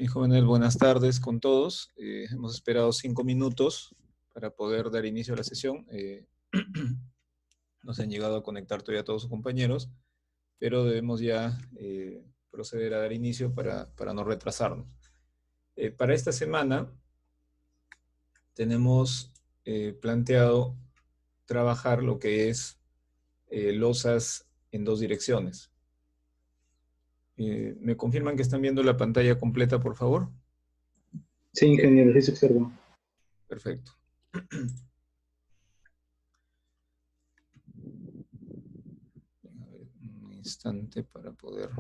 Bien, jóvenes, buenas tardes con todos. Hemos esperado 5 minutos para poder dar inicio a la sesión. No se han llegado a conectar todavía todos sus compañeros, pero debemos ya proceder a dar inicio para no retrasarnos. Para esta semana tenemos planteado trabajar lo que es losas en dos direcciones. ¿Me confirman que están viendo la pantalla completa, por favor? Sí, ingeniero, sí se observa. Perfecto. A ver, un instante para poder...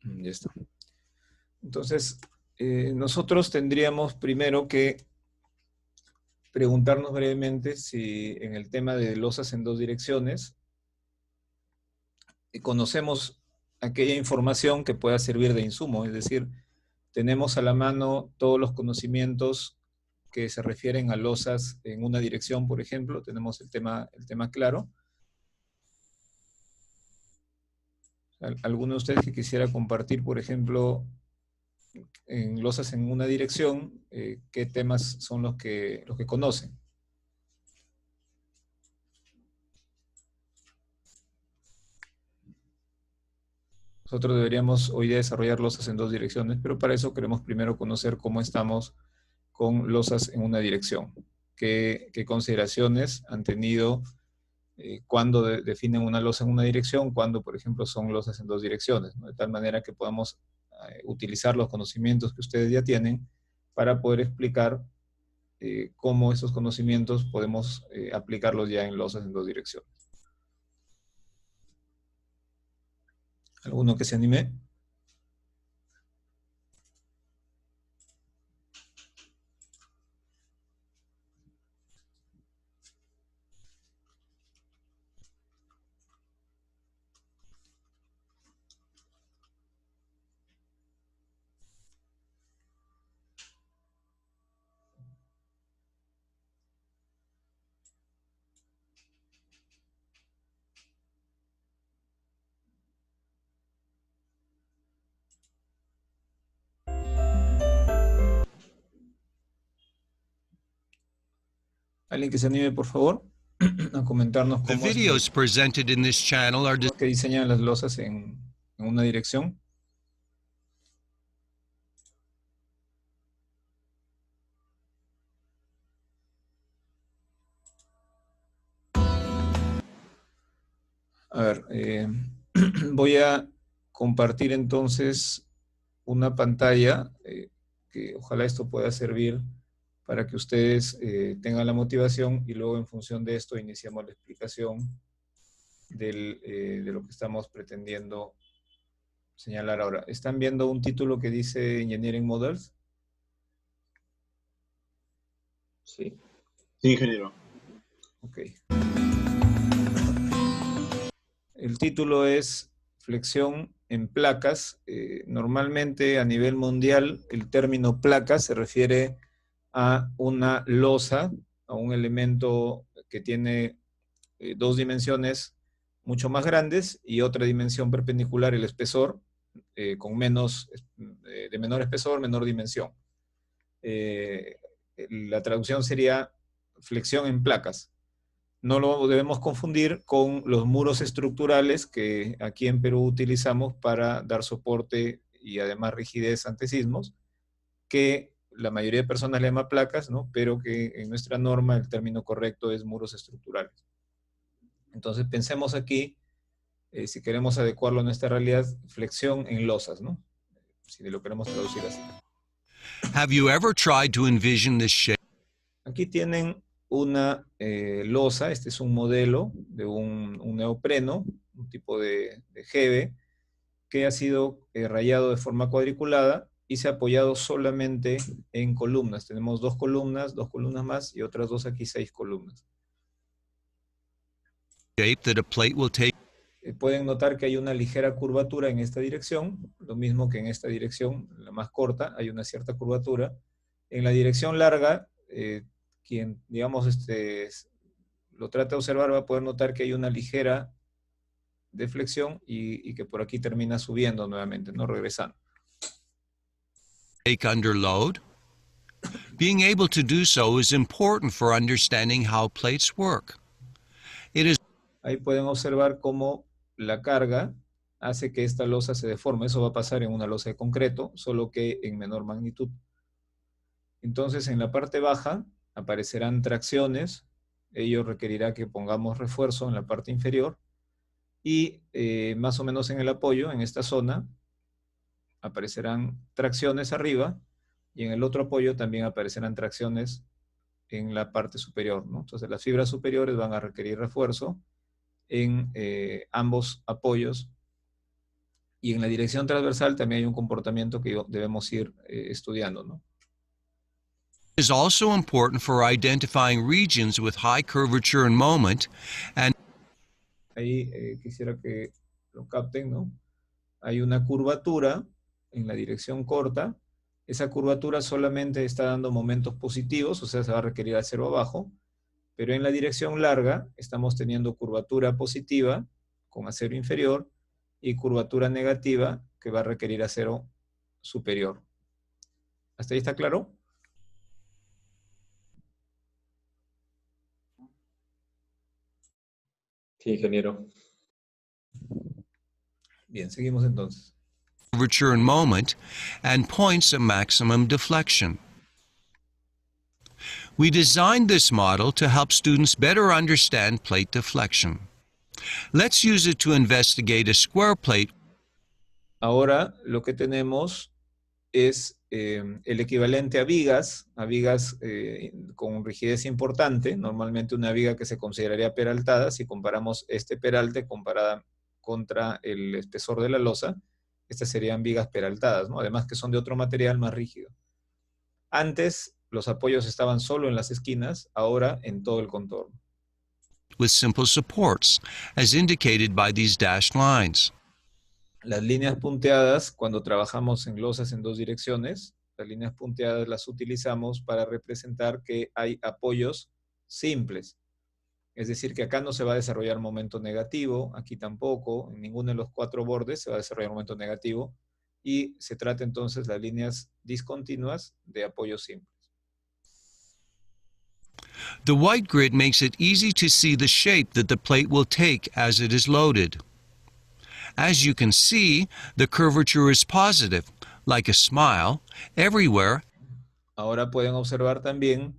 Ya está. Entonces, nosotros tendríamos primero que preguntarnos brevemente si en el tema de losas en dos direcciones conocemos aquella información que pueda servir de insumo, es decir, tenemos a la mano todos los conocimientos que se refieren a losas en una dirección, por ejemplo, tenemos el tema claro. ¿Alguno de ustedes que quisiera compartir, por ejemplo, en losas en una dirección, qué temas son los que conocen? Nosotros deberíamos hoy día desarrollar losas en dos direcciones, pero para eso queremos primero conocer cómo estamos con losas en una dirección. ¿Qué consideraciones han tenido cuando definen una losa en una dirección, cuando, por ejemplo, son losas en dos direcciones, ¿no? De tal manera que podamos utilizar los conocimientos que ustedes ya tienen para poder explicar cómo esos conocimientos podemos aplicarlos ya en losas en dos direcciones. ¿Alguno que se anime? ¿Alguien que se anime, por favor, a comentarnos cómo es que diseñan las losas en una dirección? A ver, voy a compartir entonces una pantalla que ojalá esto pueda servir para que ustedes tengan la motivación y luego en función de esto iniciamos la explicación de lo que estamos pretendiendo señalar ahora. ¿Están viendo un título que dice Engineering Models? Sí. Sí, ingeniero. Ok. El título es Flexión en placas. Normalmente a nivel mundial el término placa se refiere a una losa, a un elemento que tiene dos dimensiones mucho más grandes y otra dimensión perpendicular, el espesor, con de menor espesor, menor dimensión. La traducción sería flexión en placas. No lo debemos confundir con los muros estructurales que aquí en Perú utilizamos para dar soporte y además rigidez ante sismos, que la mayoría de personas le llama placas, ¿no? Pero que en nuestra norma el término correcto es muros estructurales. Entonces pensemos aquí, si queremos adecuarlo a nuestra realidad, flexión en losas, ¿no? Si lo queremos traducir así. Have you ever tried to envision this shape? Aquí tienen una losa, este es un modelo de un neopreno, un tipo de jeve, que ha sido rayado de forma cuadriculada y se ha apoyado solamente en columnas. Tenemos dos columnas más y otras dos aquí, 6 columnas. That a plate will take. Pueden notar que hay una ligera curvatura en esta dirección, lo mismo que en esta dirección, la más corta, hay una cierta curvatura. En la dirección larga, quien, digamos, lo trata de observar va a poder notar que hay una ligera de flexión y que por aquí termina subiendo nuevamente, ¿no? Regresando. Take under load. Being able to do so is important for understanding how plates work. It is Ahí pueden observar cómo la carga hace que esta losa se deforme. Eso va a pasar en una losa de concreto, solo que en menor magnitud. Entonces, en la parte baja aparecerán tracciones. Ello requerirá que pongamos refuerzo en la parte inferior. Y más o menos en el apoyo, en esta zona, aparecerán tracciones arriba. Y en el otro apoyo también aparecerán tracciones en la parte superior, ¿no? Entonces, las fibras superiores van a requerir refuerzo en ambos apoyos, y en la dirección transversal también hay un comportamiento que debemos ir estudiando, ¿no? is also important for identifying regions with high curvature and moment, and Ahí quisiera que lo capten, ¿no? Hay una curvatura en la dirección corta. Esa curvatura solamente está dando momentos positivos, o sea, se va a requerir acero abajo, pero en la dirección larga estamos teniendo curvatura positiva con acero inferior y curvatura negativa que va a requerir acero superior. ¿Hasta ahí está claro? Sí, ingeniero. Bien, seguimos entonces. curvature and moment, and points of maximum deflection. We designed this model to help students better understand plate deflection. Let's use it to investigate a square plate. Ahora lo que tenemos es el equivalente a vigas con rigidez importante, normalmente una viga que se consideraría peraltada. Si comparamos este peralte comparada contra el espesor de la losa, estas serían vigas peraltadas, ¿no? Además que son de otro material más rígido. Antes los apoyos estaban solo en las esquinas, ahora en todo el contorno. With simple supports, as indicated by these dashed lines. Las líneas punteadas, cuando trabajamos en losas en dos direcciones, las líneas punteadas las utilizamos para representar que hay apoyos simples. Es decir, que acá no se va a desarrollar momento negativo, aquí tampoco, en ninguno de los cuatro bordes se va a desarrollar momento negativo, y se trata entonces las líneas discontinuas de apoyos simples. The white grid makes it easy to see the shape that the plate will take as it is loaded. As you can see, the curvature is positive, like a smile, everywhere. Ahora pueden observar también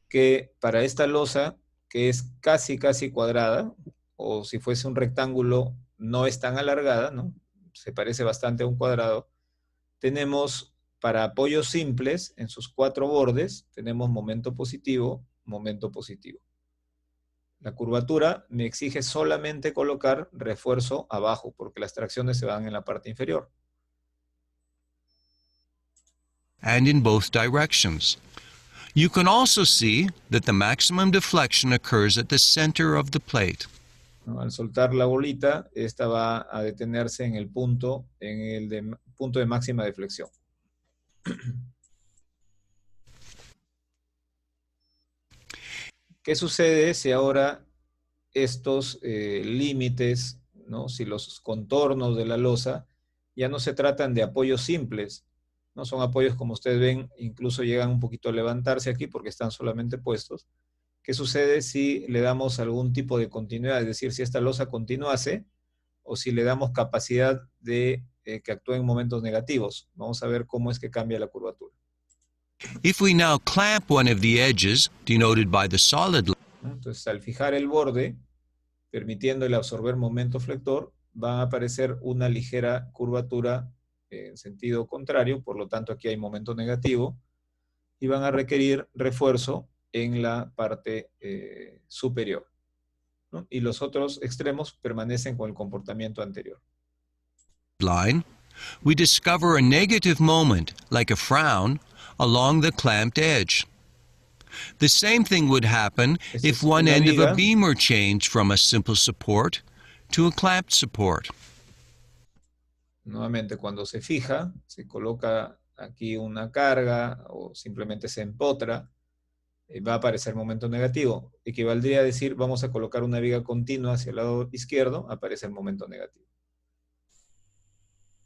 que para esta losa, que es casi cuadrada, o si fuese un rectángulo, no es tan alargada, ¿no? Se parece bastante a un cuadrado. Tenemos para apoyos simples, en sus cuatro bordes, tenemos momento positivo, momento positivo. La curvatura me exige solamente colocar refuerzo abajo, porque las tracciones se van en la parte inferior. And in both directions. You can also see that the maximum deflection occurs at the center of the plate. ¿No? Al soltar la bolita, esta va a detenerse en el punto de máxima deflexión. ¿Qué sucede si ahora estos límites, ¿no? Si los contornos de la losa ya no se tratan de apoyos simples, ¿no? Son apoyos, como ustedes ven, incluso llegan un poquito a levantarse aquí porque están solamente puestos. ¿Qué sucede si le damos algún tipo de continuidad? Es decir, si esta losa continuase o si le damos capacidad de que actúe en momentos negativos. Vamos a ver cómo es que cambia la curvatura. If we now clamp one of the edges, denoted by the solid line, Entonces, al fijar el borde, permitiéndole absorber momento flector, va a aparecer una ligera curvatura en sentido contrario, por lo tanto aquí hay momento negativo, y van a requerir refuerzo en la parte superior, ¿no? Y los otros extremos permanecen con el comportamiento anterior. we discover a negative moment, like a frown, along the clamped edge. The same thing would happen if one end of a beam were changed from a simple support to a clamped support. Nuevamente, cuando se fija, se coloca aquí una carga o simplemente se empotra, va a aparecer momento negativo. Equivaldría a decir, vamos a colocar una viga continua hacia el lado izquierdo, aparece el momento negativo.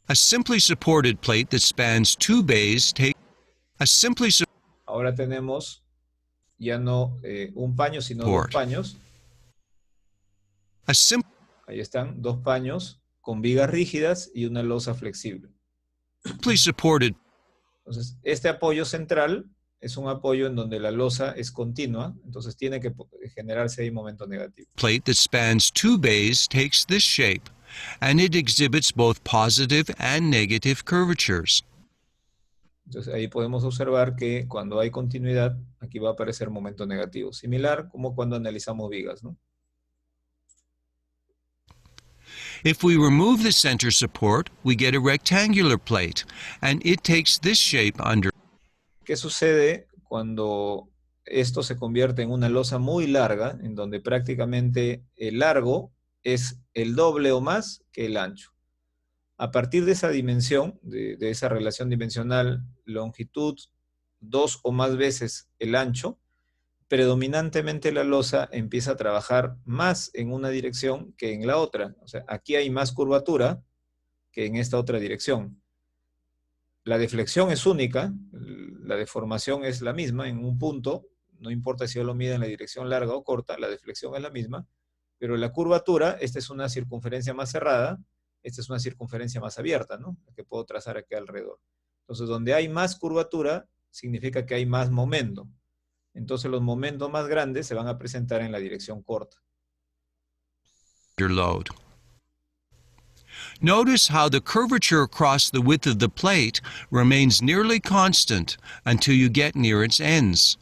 A simply supported plate that spans 2 bays Ahora tenemos ya no un paño, sino dos paños. Ahí están, dos paños con vigas rígidas y una losa flexible. Entonces, este apoyo central es un apoyo en donde la losa es continua, entonces tiene que generarse ahí momento negativo. Plate that spans 2 bays takes this shape, and it exhibits both positive and negative curvatures. Entonces ahí podemos observar que cuando hay continuidad, aquí va a aparecer momento negativo, similar como cuando analizamos vigas, ¿no? If we remove the center support, we get a rectangular plate, and it takes this shape under. ¿Qué sucede cuando esto se convierte en una losa muy larga, en donde prácticamente el largo es el doble o más que el ancho? A partir de esa dimensión, de esa relación dimensional, longitud 2 o más veces el ancho, predominantemente la losa empieza a trabajar más en una dirección que en la otra. O sea, aquí hay más curvatura que en esta otra dirección. La deflexión es única, la deformación es la misma en un punto, no importa si yo lo mido en la dirección larga o corta, la deflexión es la misma, pero la curvatura, esta es una circunferencia más cerrada, esta es una circunferencia más abierta, ¿no? La que puedo trazar aquí alrededor. Entonces, donde hay más curvatura, significa que hay más momento. Entonces, los momentos más grandes se van a presentar en la dirección corta. Your load. Notice how the curvature across the width of the plate remains nearly constant until you get near its ends.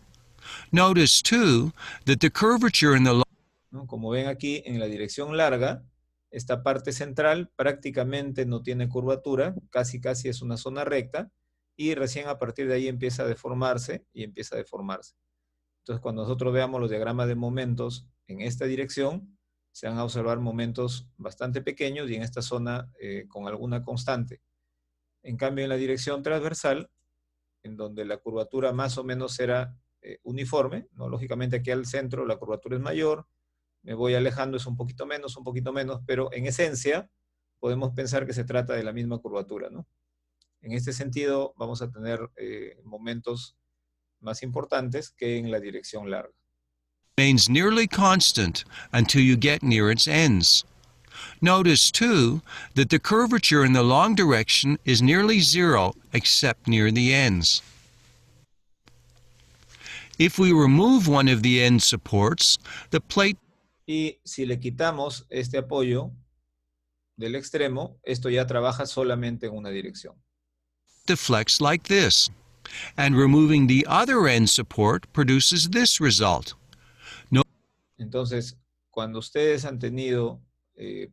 Notice, too, that the curvature in the... Como ven aquí, en la dirección larga, esta parte central prácticamente no tiene curvatura, casi es una zona recta, y recién a partir de ahí empieza a deformarse y empieza a deformarse. Entonces, cuando nosotros veamos los diagramas de momentos en esta dirección, se van a observar momentos bastante pequeños y en esta zona con alguna constante. En cambio, en la dirección transversal, en donde la curvatura más o menos será uniforme, ¿no? Lógicamente aquí al centro la curvatura es mayor, me voy alejando, es un poquito menos, pero en esencia podemos pensar que se trata de la misma curvatura, ¿no? En este sentido vamos a tener momentos más importantes que en la dirección larga. Remains nearly constant until you get near its ends. Notice, too, that the curvature in the long direction is nearly zero except near the ends. If we remove one of the end supports, the plate... Y si le quitamos este apoyo del extremo, esto ya trabaja solamente en una dirección. Deflects like this, and removing the other end support produces this result. Entonces, cuando ustedes han tenido,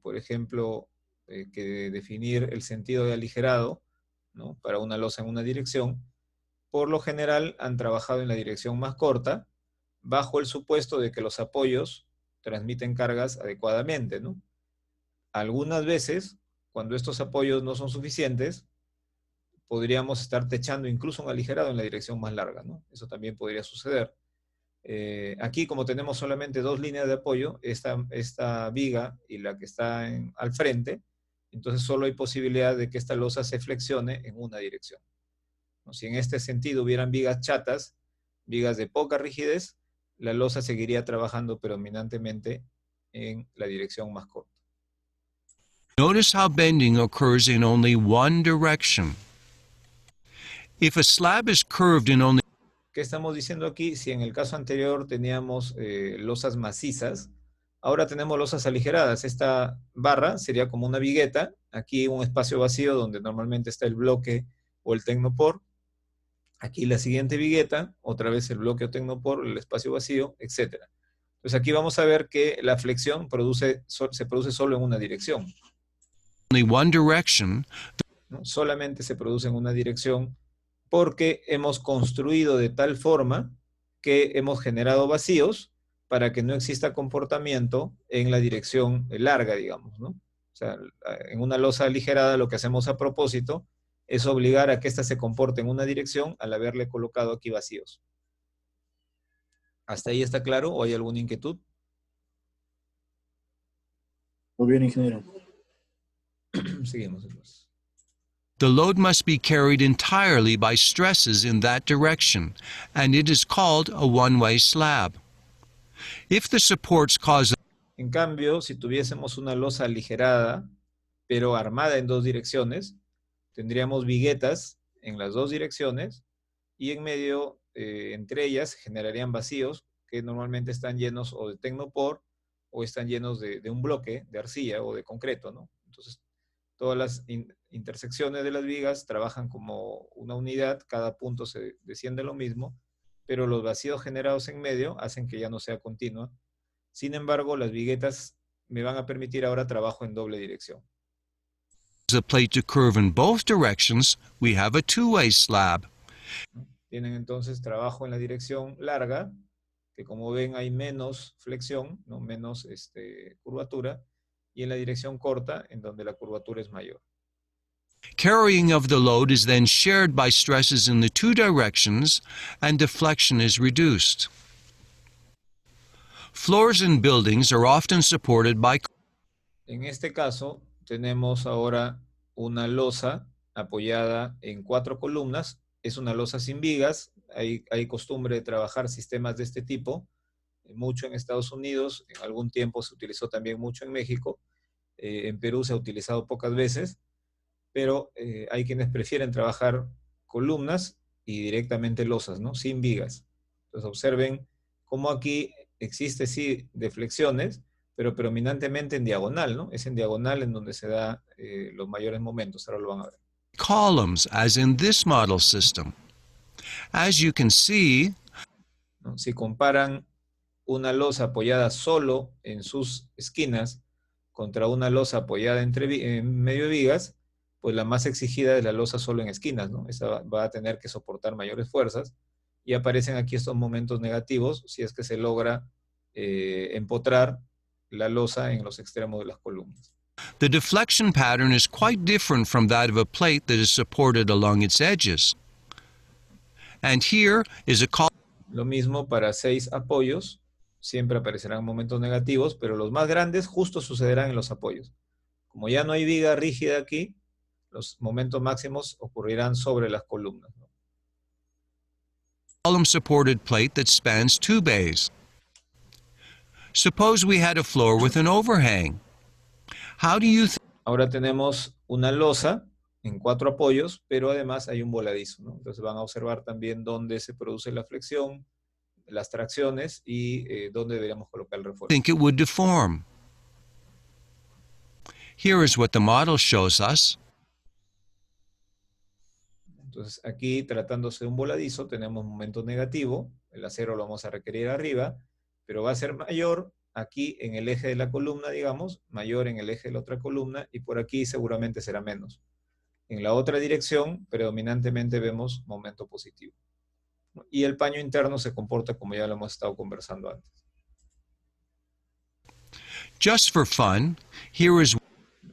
por ejemplo, que definir el sentido de aligerado, ¿no? Para una losa en una dirección, por lo general han trabajado en la dirección más corta, bajo el supuesto de que los apoyos transmiten cargas adecuadamente, ¿no? Algunas veces, cuando estos apoyos no son suficientes, podríamos estar techando incluso un aligerado en la dirección más larga, ¿no? Eso también podría suceder. Aquí, como tenemos solamente dos líneas de apoyo, esta viga y la que está al frente, entonces solo hay posibilidad de que esta losa se flexione en una dirección, ¿no? Si en este sentido hubieran vigas chatas, vigas de poca rigidez, la losa seguiría trabajando predominantemente en la dirección más corta. Notice how bending occurs in only one direction. If a slab is curved in only... ¿Qué estamos diciendo aquí? Si en el caso anterior teníamos losas macizas, ahora tenemos losas aligeradas. Esta barra sería como una vigueta, aquí un espacio vacío donde normalmente está el bloque o el tecnopor. Aquí la siguiente vigueta, otra vez el bloque o tecnopor, el espacio vacío, etc. Entonces aquí vamos a ver que la flexión se produce solo en una dirección. Only one direction. ¿No? Solamente se produce en una dirección porque hemos construido de tal forma que hemos generado vacíos para que no exista comportamiento en la dirección larga, digamos, ¿no? O sea, en una losa aligerada lo que hacemos a propósito es obligar a que ésta se comporte en una dirección al haberle colocado aquí vacíos. ¿Hasta ahí está claro o hay alguna inquietud? Muy bien, ingeniero. Seguimos entonces. The load must be carried entirely by stresses in that direction, and it is called a one-way slab. If the supports cause... En cambio, si tuviésemos una losa aligerada, pero armada en dos direcciones, tendríamos viguetas en las dos direcciones y en medio, entre ellas, generarían vacíos que normalmente están llenos o de tecnopor o están llenos de un bloque de arcilla o de concreto, ¿no? Entonces, todas las intersecciones de las vigas trabajan como una unidad, cada punto se desciende lo mismo, pero los vacíos generados en medio hacen que ya no sea continua. Sin embargo, las viguetas me van a permitir ahora trabajo en doble dirección. The plate to curve in both directions, we have a two-way slab. Tienen entonces trabajo en la dirección larga, que como ven hay menos flexión, ¿no? Menos curvatura, y en la dirección corta, en donde la curvatura es mayor. Carrying of the load is then shared by stresses in the two directions, and deflection is reduced. Floors in buildings are often supported by... En este caso, tenemos ahora una losa apoyada en 4 columnas. Es una losa sin vigas. Hay costumbre de trabajar sistemas de este tipo, mucho en Estados Unidos. En algún tiempo se utilizó también mucho en México. En Perú se ha utilizado pocas veces, pero hay quienes prefieren trabajar columnas y directamente losas, ¿no? Sin vigas. Entonces observen cómo aquí existe sí deflexiones, pero predominantemente en diagonal, ¿no? Es en diagonal en donde se da los mayores momentos. Ahora lo van a ver. Columns, as in this model system. As you can see, ¿no? Si comparan una losa apoyada solo en sus esquinas contra una losa apoyada en medio de vigas, pues la más exigida es la losa solo en esquinas, ¿no? Esa va a tener que soportar mayores fuerzas, y aparecen aquí estos momentos negativos si es que se logra empotrar la losa en los extremos de las columnas. the deflection pattern is quite different from that of a plate that is supported along its edges. And here is a column. Lo mismo para 6 apoyos, siempre aparecerán momentos negativos, pero los más grandes justo sucederán en los apoyos. Como ya no hay viga rígida aquí, los momentos máximos ocurrirán sobre las columnas, ¿no? Column-supported plate that spans 2 bays. Suppose we had a floor with an overhang. How do you Ahora tenemos una losa en 4 apoyos, pero además hay un voladizo, ¿no? Entonces van a observar también dónde se produce la flexión, las tracciones y dónde deberíamos colocar el refuerzo. think it would deform? Here is what the model shows us. Entonces aquí, tratándose de un voladizo, tenemos momento negativo, el acero lo vamos a requerir arriba, pero va a ser mayor aquí en el eje de la columna, digamos, mayor en el eje de la otra columna, y por aquí seguramente será menos. En la otra dirección, predominantemente vemos momento positivo. Y el paño interno se comporta como ya lo hemos estado conversando antes. Just for fun, here is...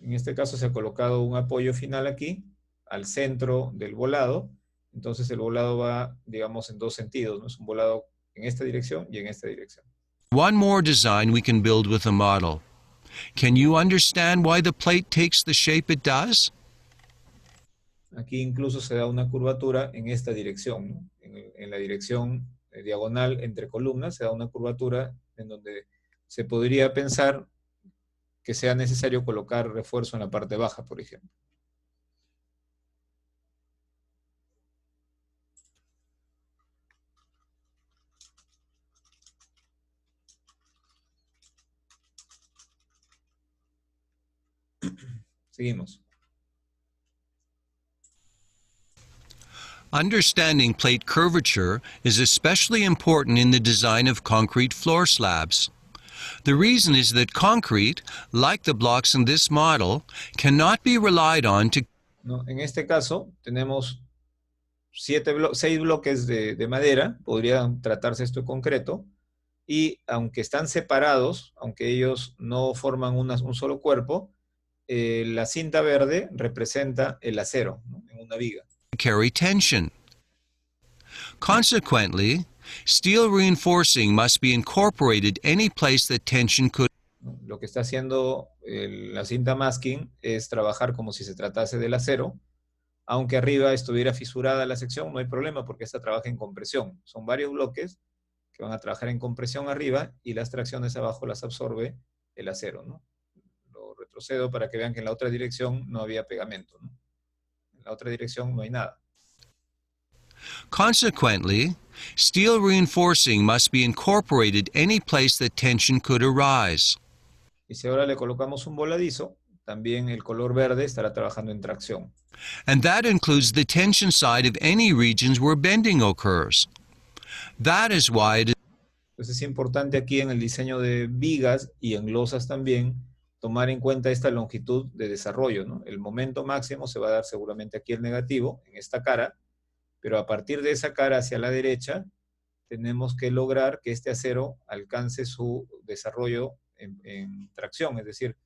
En este caso se ha colocado un apoyo final aquí, al centro del volado. Entonces el volado va, digamos, en dos sentidos, ¿no? Es un volado en esta dirección y en esta dirección. One more design we can build with the model. Can you understand why the plate takes the shape it does? Aquí incluso se da una curvatura en esta dirección, ¿no? En la dirección diagonal entre columnas se da una curvatura en donde se podría pensar que sea necesario colocar refuerzo en la parte baja, por ejemplo. Seguimos. Understanding plate curvature is especially important in the design of concrete floor slabs. The reason is that concrete, like the blocks in this model, cannot be relied on to... No, en este caso tenemos 6 bloques de madera, podrían tratarse esto de concreto, y aunque están separados, aunque ellos no forman un solo cuerpo, la cinta verde representa el acero, ¿no? En una viga. carry tension. Consequently, Steel reinforcing must be incorporated any place that tension could. Lo que está haciendo la cinta masking es trabajar como si se tratase del acero. Aunque arriba estuviera fisurada la sección, no hay problema porque esta trabaja en compresión. Son varios bloques que van a trabajar en compresión arriba y las tracciones abajo las absorbe el acero, ¿no? Lo retrocedo para que vean que en la otra dirección no había pegamento, ¿no? En la otra dirección no hay nada. Consequently, steel reinforcing must be incorporated any place that tension could arise. Y si ahora le colocamos un voladizo, también el color verde estará trabajando en tracción. And that includes the tension side of any regions where bending occurs. That is why it is. Entonces es importante aquí en el diseño de vigas y en losas también tomar en cuenta esta longitud de desarrollo, ¿no? El momento máximo se va a dar seguramente aquí el negativo, en esta cara, pero a partir de esa cara hacia la derecha tenemos que lograr que este acero alcance su desarrollo en tracción, es decir,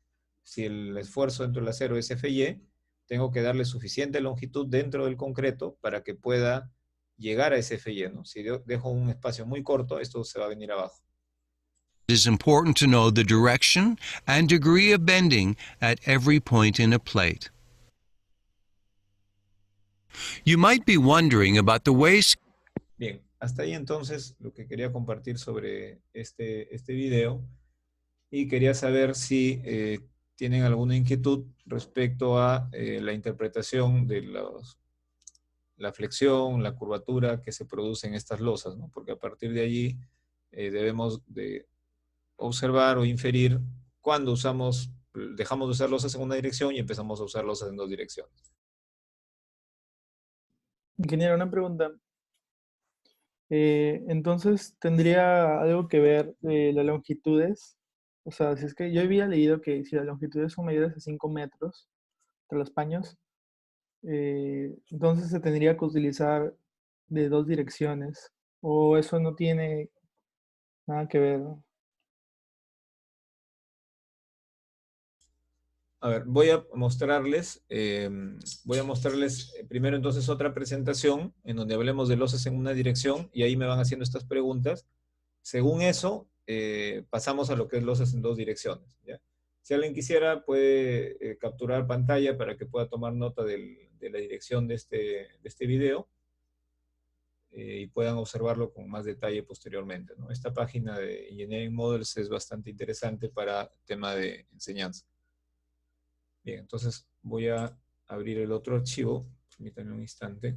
si el esfuerzo dentro del acero es FY, tengo que darle suficiente longitud dentro del concreto para que pueda llegar a ese FY, ¿no? Si dejo un espacio muy corto, esto se va a venir abajo. It is important to know the direction and degree of bending at every point in a plate. You might be wondering about the ways. Bien, hasta ahí entonces lo que quería compartir sobre este video y quería saber si tienen alguna inquietud respecto a la interpretación de la flexión, la curvatura que se produce en estas losas, ¿no? Porque a partir de allí debemos de observar o inferir cuando dejamos de usar losas en una dirección y empezamos a usar losas en dos direcciones. Ingeniero, una pregunta. Entonces, ¿tendría algo que ver las longitudes? O sea, si es que yo había leído que si las longitudes son medidas de 5 metros entre los paños, entonces se tendría que utilizar de dos direcciones. ¿O eso no tiene nada que ver? A ver, voy a mostrarles primero entonces otra presentación en donde hablemos de losas en una dirección y ahí me van haciendo estas preguntas. Según eso, pasamos a lo que es losas en dos direcciones, ¿ya? Si alguien quisiera, puede capturar pantalla para que pueda tomar nota de la dirección de este video y puedan observarlo con más detalle posteriormente, ¿no? Esta página de Engineering Models es bastante interesante para tema de enseñanza. Bien, entonces voy a abrir el otro archivo. Permítanme un instante.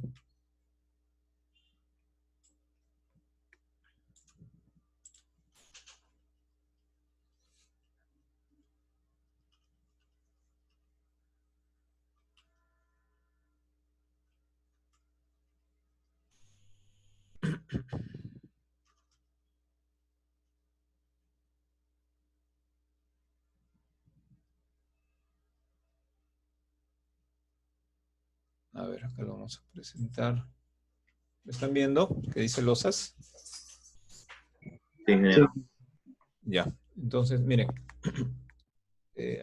A ver, acá lo vamos a presentar. ¿Lo están viendo? ¿Qué dice losas? Sí, ingeniero. Ya, entonces, miren.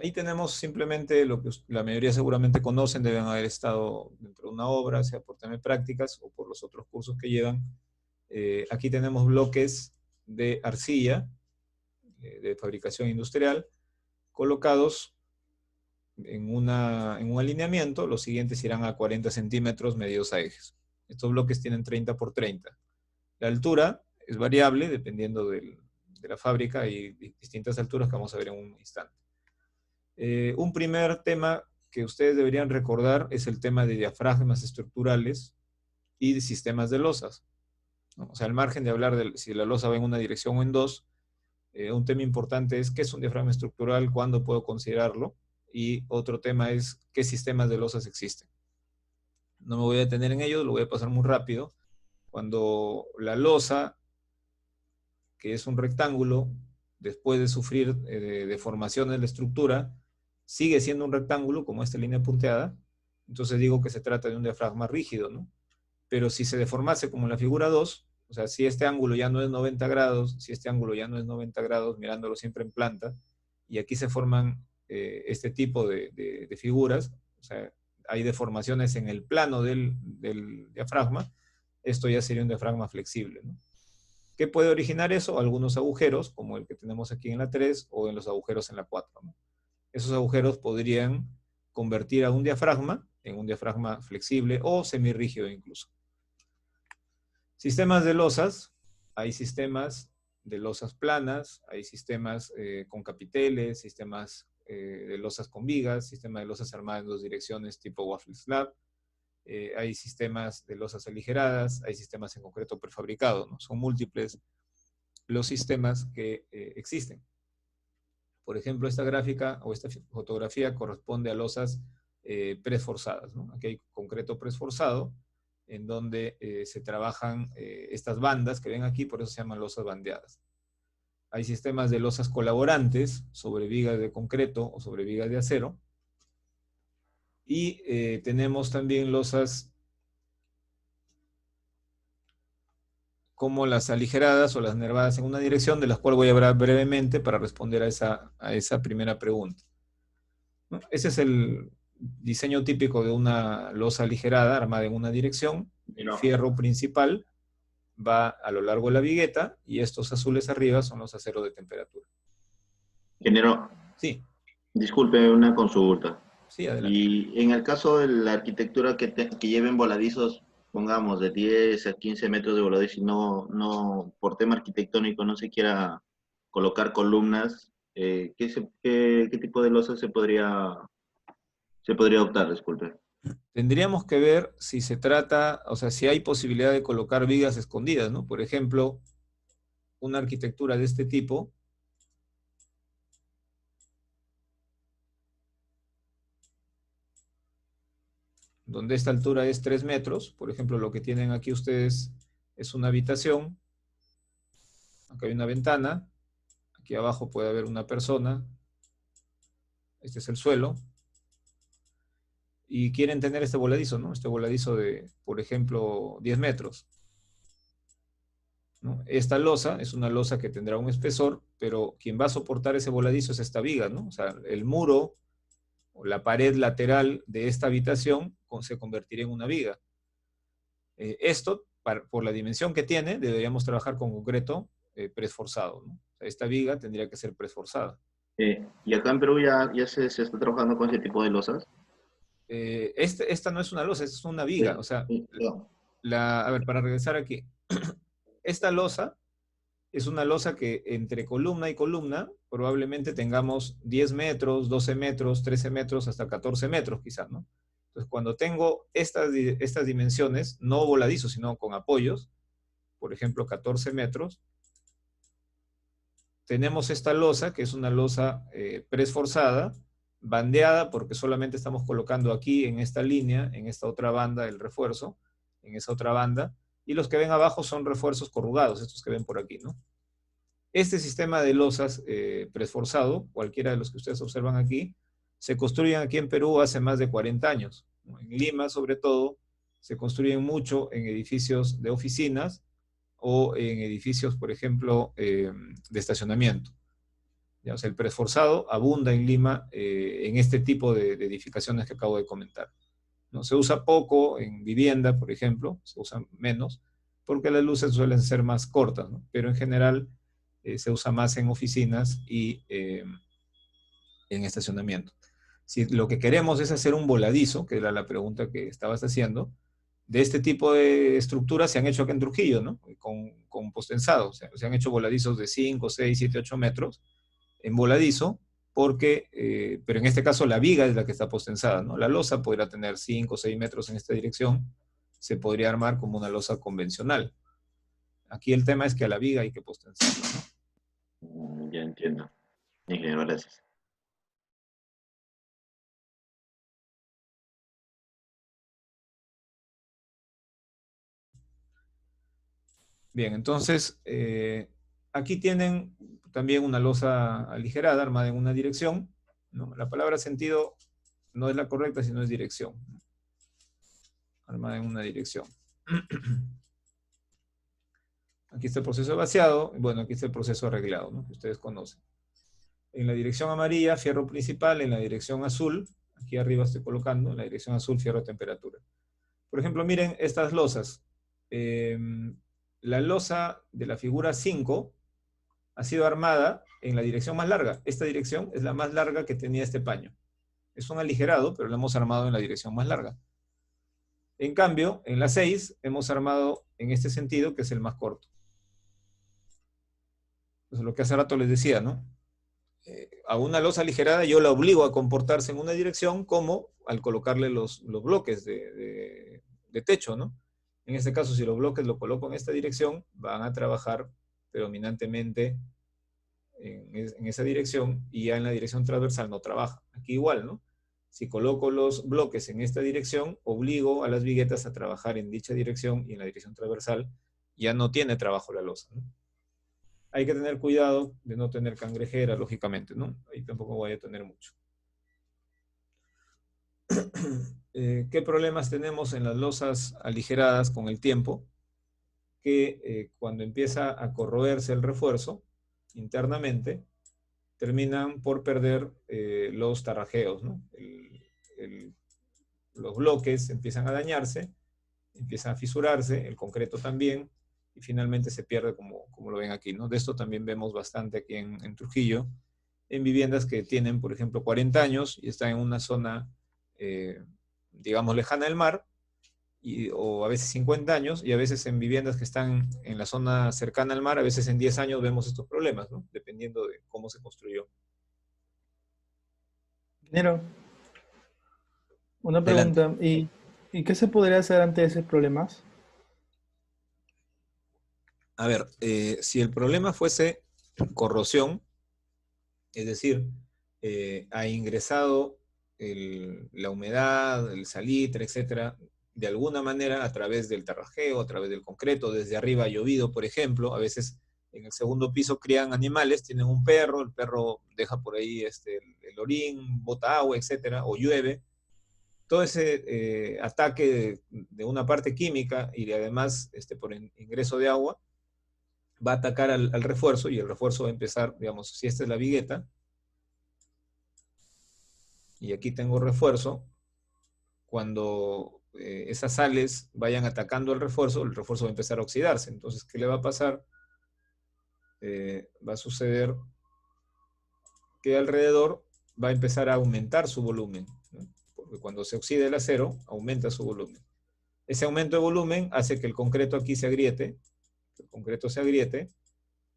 Ahí tenemos simplemente lo que la mayoría seguramente conocen, deben haber estado dentro de una obra, sea por tema de prácticas o por los otros cursos que llevan. Aquí tenemos bloques de arcilla, de fabricación industrial, colocados en un alineamiento. Los siguientes irán a 40 centímetros medidos a ejes. Estos bloques tienen 30 por 30. La altura es variable dependiendo de la fábrica y distintas alturas que vamos a ver en un instante. Un primer tema que ustedes deberían recordar es el tema de diafragmas estructurales y de sistemas de losas, ¿no? O sea, al margen de hablar de si la losa va en una dirección o en dos, un tema importante es qué es un diafragma estructural, cuándo puedo considerarlo, y otro tema es qué sistemas de losas existen. No me voy a detener en ello, lo voy a pasar muy rápido. Cuando la losa, que es un rectángulo, después de sufrir deformaciones de la estructura, sigue siendo un rectángulo, como esta línea punteada, entonces digo que se trata de un diafragma rígido, ¿no? Pero si se deformase como en la figura 2, o sea, si este ángulo ya no es 90 grados, mirándolo siempre en planta, y aquí se forman este tipo de figuras, o sea, hay deformaciones en el plano del diafragma, esto ya sería un diafragma flexible, ¿no? ¿Qué puede originar eso? Algunos agujeros, como el que tenemos aquí en la 3, o en los agujeros en la 4, ¿no? Esos agujeros podrían convertir a un diafragma en un diafragma flexible o semirrígido incluso. Sistemas de losas. Hay sistemas de losas planas, hay sistemas con capiteles, sistemas de losas con vigas, sistema de losas armadas en dos direcciones tipo waffle slab. Hay sistemas de losas aligeradas, hay sistemas en concreto prefabricados, ¿no? Son múltiples los sistemas que existen. Por ejemplo, esta gráfica o esta fotografía corresponde a losas presforzadas, ¿no? Aquí hay concreto presforzado, en donde se trabajan estas bandas que ven aquí, por eso se llaman losas bandeadas. Hay sistemas de losas colaborantes sobre vigas de concreto o sobre vigas de acero. Y tenemos también losas como las aligeradas o las nervadas en una dirección, de las cuales voy a hablar brevemente para responder a esa primera pregunta, ¿no? Ese es el diseño típico de una losa aligerada armada en una dirección. El fierro principal va a lo largo de la vigueta y estos azules arriba son los aceros de temperatura. Ingeniero. Sí. Disculpe, una consulta. Sí, adelante. Y en el caso de la arquitectura que lleven voladizos, pongamos de 10 a 15 metros de voladizo y no por tema arquitectónico no se quiera colocar columnas, ¿qué tipo de losa se podría optar? Disculpe. Tendríamos que ver si se trata, o sea, si hay posibilidad de colocar vigas escondidas, ¿no? Por ejemplo, una arquitectura de este tipo, donde esta altura es 3 metros, por ejemplo, lo que tienen aquí ustedes es una habitación, acá hay una ventana, aquí abajo puede haber una persona, este es el suelo, y quieren tener este voladizo, ¿no? Este voladizo de, por ejemplo, 10 metros. ¿No? Esta losa es una losa que tendrá un espesor, pero quien va a soportar ese voladizo es esta viga, ¿no? O sea, el muro o la pared lateral de esta habitación se convertirá en una viga. Esto, por la dimensión que tiene, deberíamos trabajar con concreto presforzado, ¿no? O sea, esta viga tendría que ser presforzada. ¿Y acá en Perú ya se está trabajando con ese tipo de losas? Esta no es una losa, es una viga. Sí, O sea, sí. a ver, para regresar aquí. Esta losa es una losa que entre columna y columna probablemente tengamos 10 metros, 12 metros, 13 metros, hasta 14 metros quizás, ¿no? Entonces, cuando tengo estas dimensiones, no voladizos, sino con apoyos, por ejemplo, 14 metros, tenemos esta losa, que es una losa presforzada, bandeada, porque solamente estamos colocando aquí, en esta línea, en esta otra banda, el refuerzo, en esa otra banda, y los que ven abajo son refuerzos corrugados, estos que ven por aquí, ¿no? Este sistema de losas presforzado, cualquiera de los que ustedes observan aquí, se construyen aquí en Perú hace más de 40 años. En Lima, sobre todo, se construyen mucho en edificios de oficinas o en edificios, por ejemplo, de estacionamiento. Ya, o sea, el presforzado abunda en Lima en este tipo de edificaciones que acabo de comentar, ¿no? Se usa poco en vivienda, por ejemplo, se usa menos, porque las luces suelen ser más cortas, ¿no? Pero en general se usa más en oficinas y en estacionamiento. Si lo que queremos es hacer un voladizo, que era la pregunta que estabas haciendo, de este tipo de estructuras se han hecho acá en Trujillo, ¿no? Con postensado. O sea, se han hecho voladizos de 5, 6, 7, 8 metros en voladizo, porque, pero en este caso la viga es la que está postensada, ¿no? La losa podría tener 5 o 6 metros en esta dirección, se podría armar como una losa convencional. Aquí el tema es que a la viga hay que postensarla, ¿no? Ya entiendo. Ingeniero, gracias. Bien, entonces, aquí tienen también una losa aligerada armada en una dirección, ¿no? La palabra sentido no es la correcta, sino es dirección. Armada en una dirección. Aquí está el proceso de vaciado, y bueno, aquí está el proceso arreglado, ¿no? Que ustedes conocen. En la dirección amarilla, fierro principal; en la dirección azul, aquí arriba estoy colocando, en la dirección azul, fierro a temperatura. Por ejemplo, miren estas losas. la losa de la figura 5 ha sido armada en la dirección más larga. Esta dirección es la más larga que tenía este paño. Es un aligerado, pero lo hemos armado en la dirección más larga. En cambio, en la 6 hemos armado en este sentido, que es el más corto. Entonces, lo que hace rato les decía, ¿no? A una losa aligerada yo la obligo a comportarse en una dirección como al colocarle los bloques de techo, ¿no? En este caso, si los bloques los coloco en esta dirección, van a trabajar predominantemente en esa dirección, y ya en la dirección transversal no trabaja. Aquí igual, ¿no? Si coloco los bloques en esta dirección, obligo a las viguetas a trabajar en dicha dirección, y en la dirección transversal ya no tiene trabajo la losa, ¿no? Hay que tener cuidado de no tener cangrejera, lógicamente, ¿no? Ahí tampoco voy a tener mucho. ¿Qué problemas tenemos en las losas aligeradas con el tiempo? Que cuando empieza a corroerse el refuerzo internamente, terminan por perder los tarrajeos, ¿no? Los bloques empiezan a dañarse, empiezan a fisurarse, el concreto también, y finalmente se pierde como lo ven aquí, ¿no? De esto también vemos bastante aquí en Trujillo, en viviendas que tienen, por ejemplo, 40 años y están en una zona, digamos, lejana del mar, o a veces 50 años, y a veces en viviendas que están en la zona cercana al mar, a veces en 10 años vemos estos problemas, ¿no? Dependiendo de cómo se construyó. Ingeniero, una Adelante. pregunta. ¿Y qué se podría hacer ante esos problemas? A ver, si el problema fuese corrosión, es decir, ha ingresado la humedad, el salitre, etcétera, de alguna manera a través del tarrajeo, a través del concreto, desde arriba ha llovido, por ejemplo, a veces en el segundo piso crían animales, tienen un perro, el perro deja por ahí el orín, bota agua, etcétera, o llueve. Todo ese ataque de una parte química y además por ingreso de agua va a atacar al refuerzo, y el refuerzo va a empezar, digamos, si esta es la vigueta, y aquí tengo refuerzo, cuando esas sales vayan atacando el refuerzo va a empezar a oxidarse. Entonces, ¿qué le va a pasar? Va a suceder que alrededor va a empezar a aumentar su volumen, ¿no? Porque cuando se oxida el acero, aumenta su volumen. Ese aumento de volumen hace que el concreto aquí se agriete,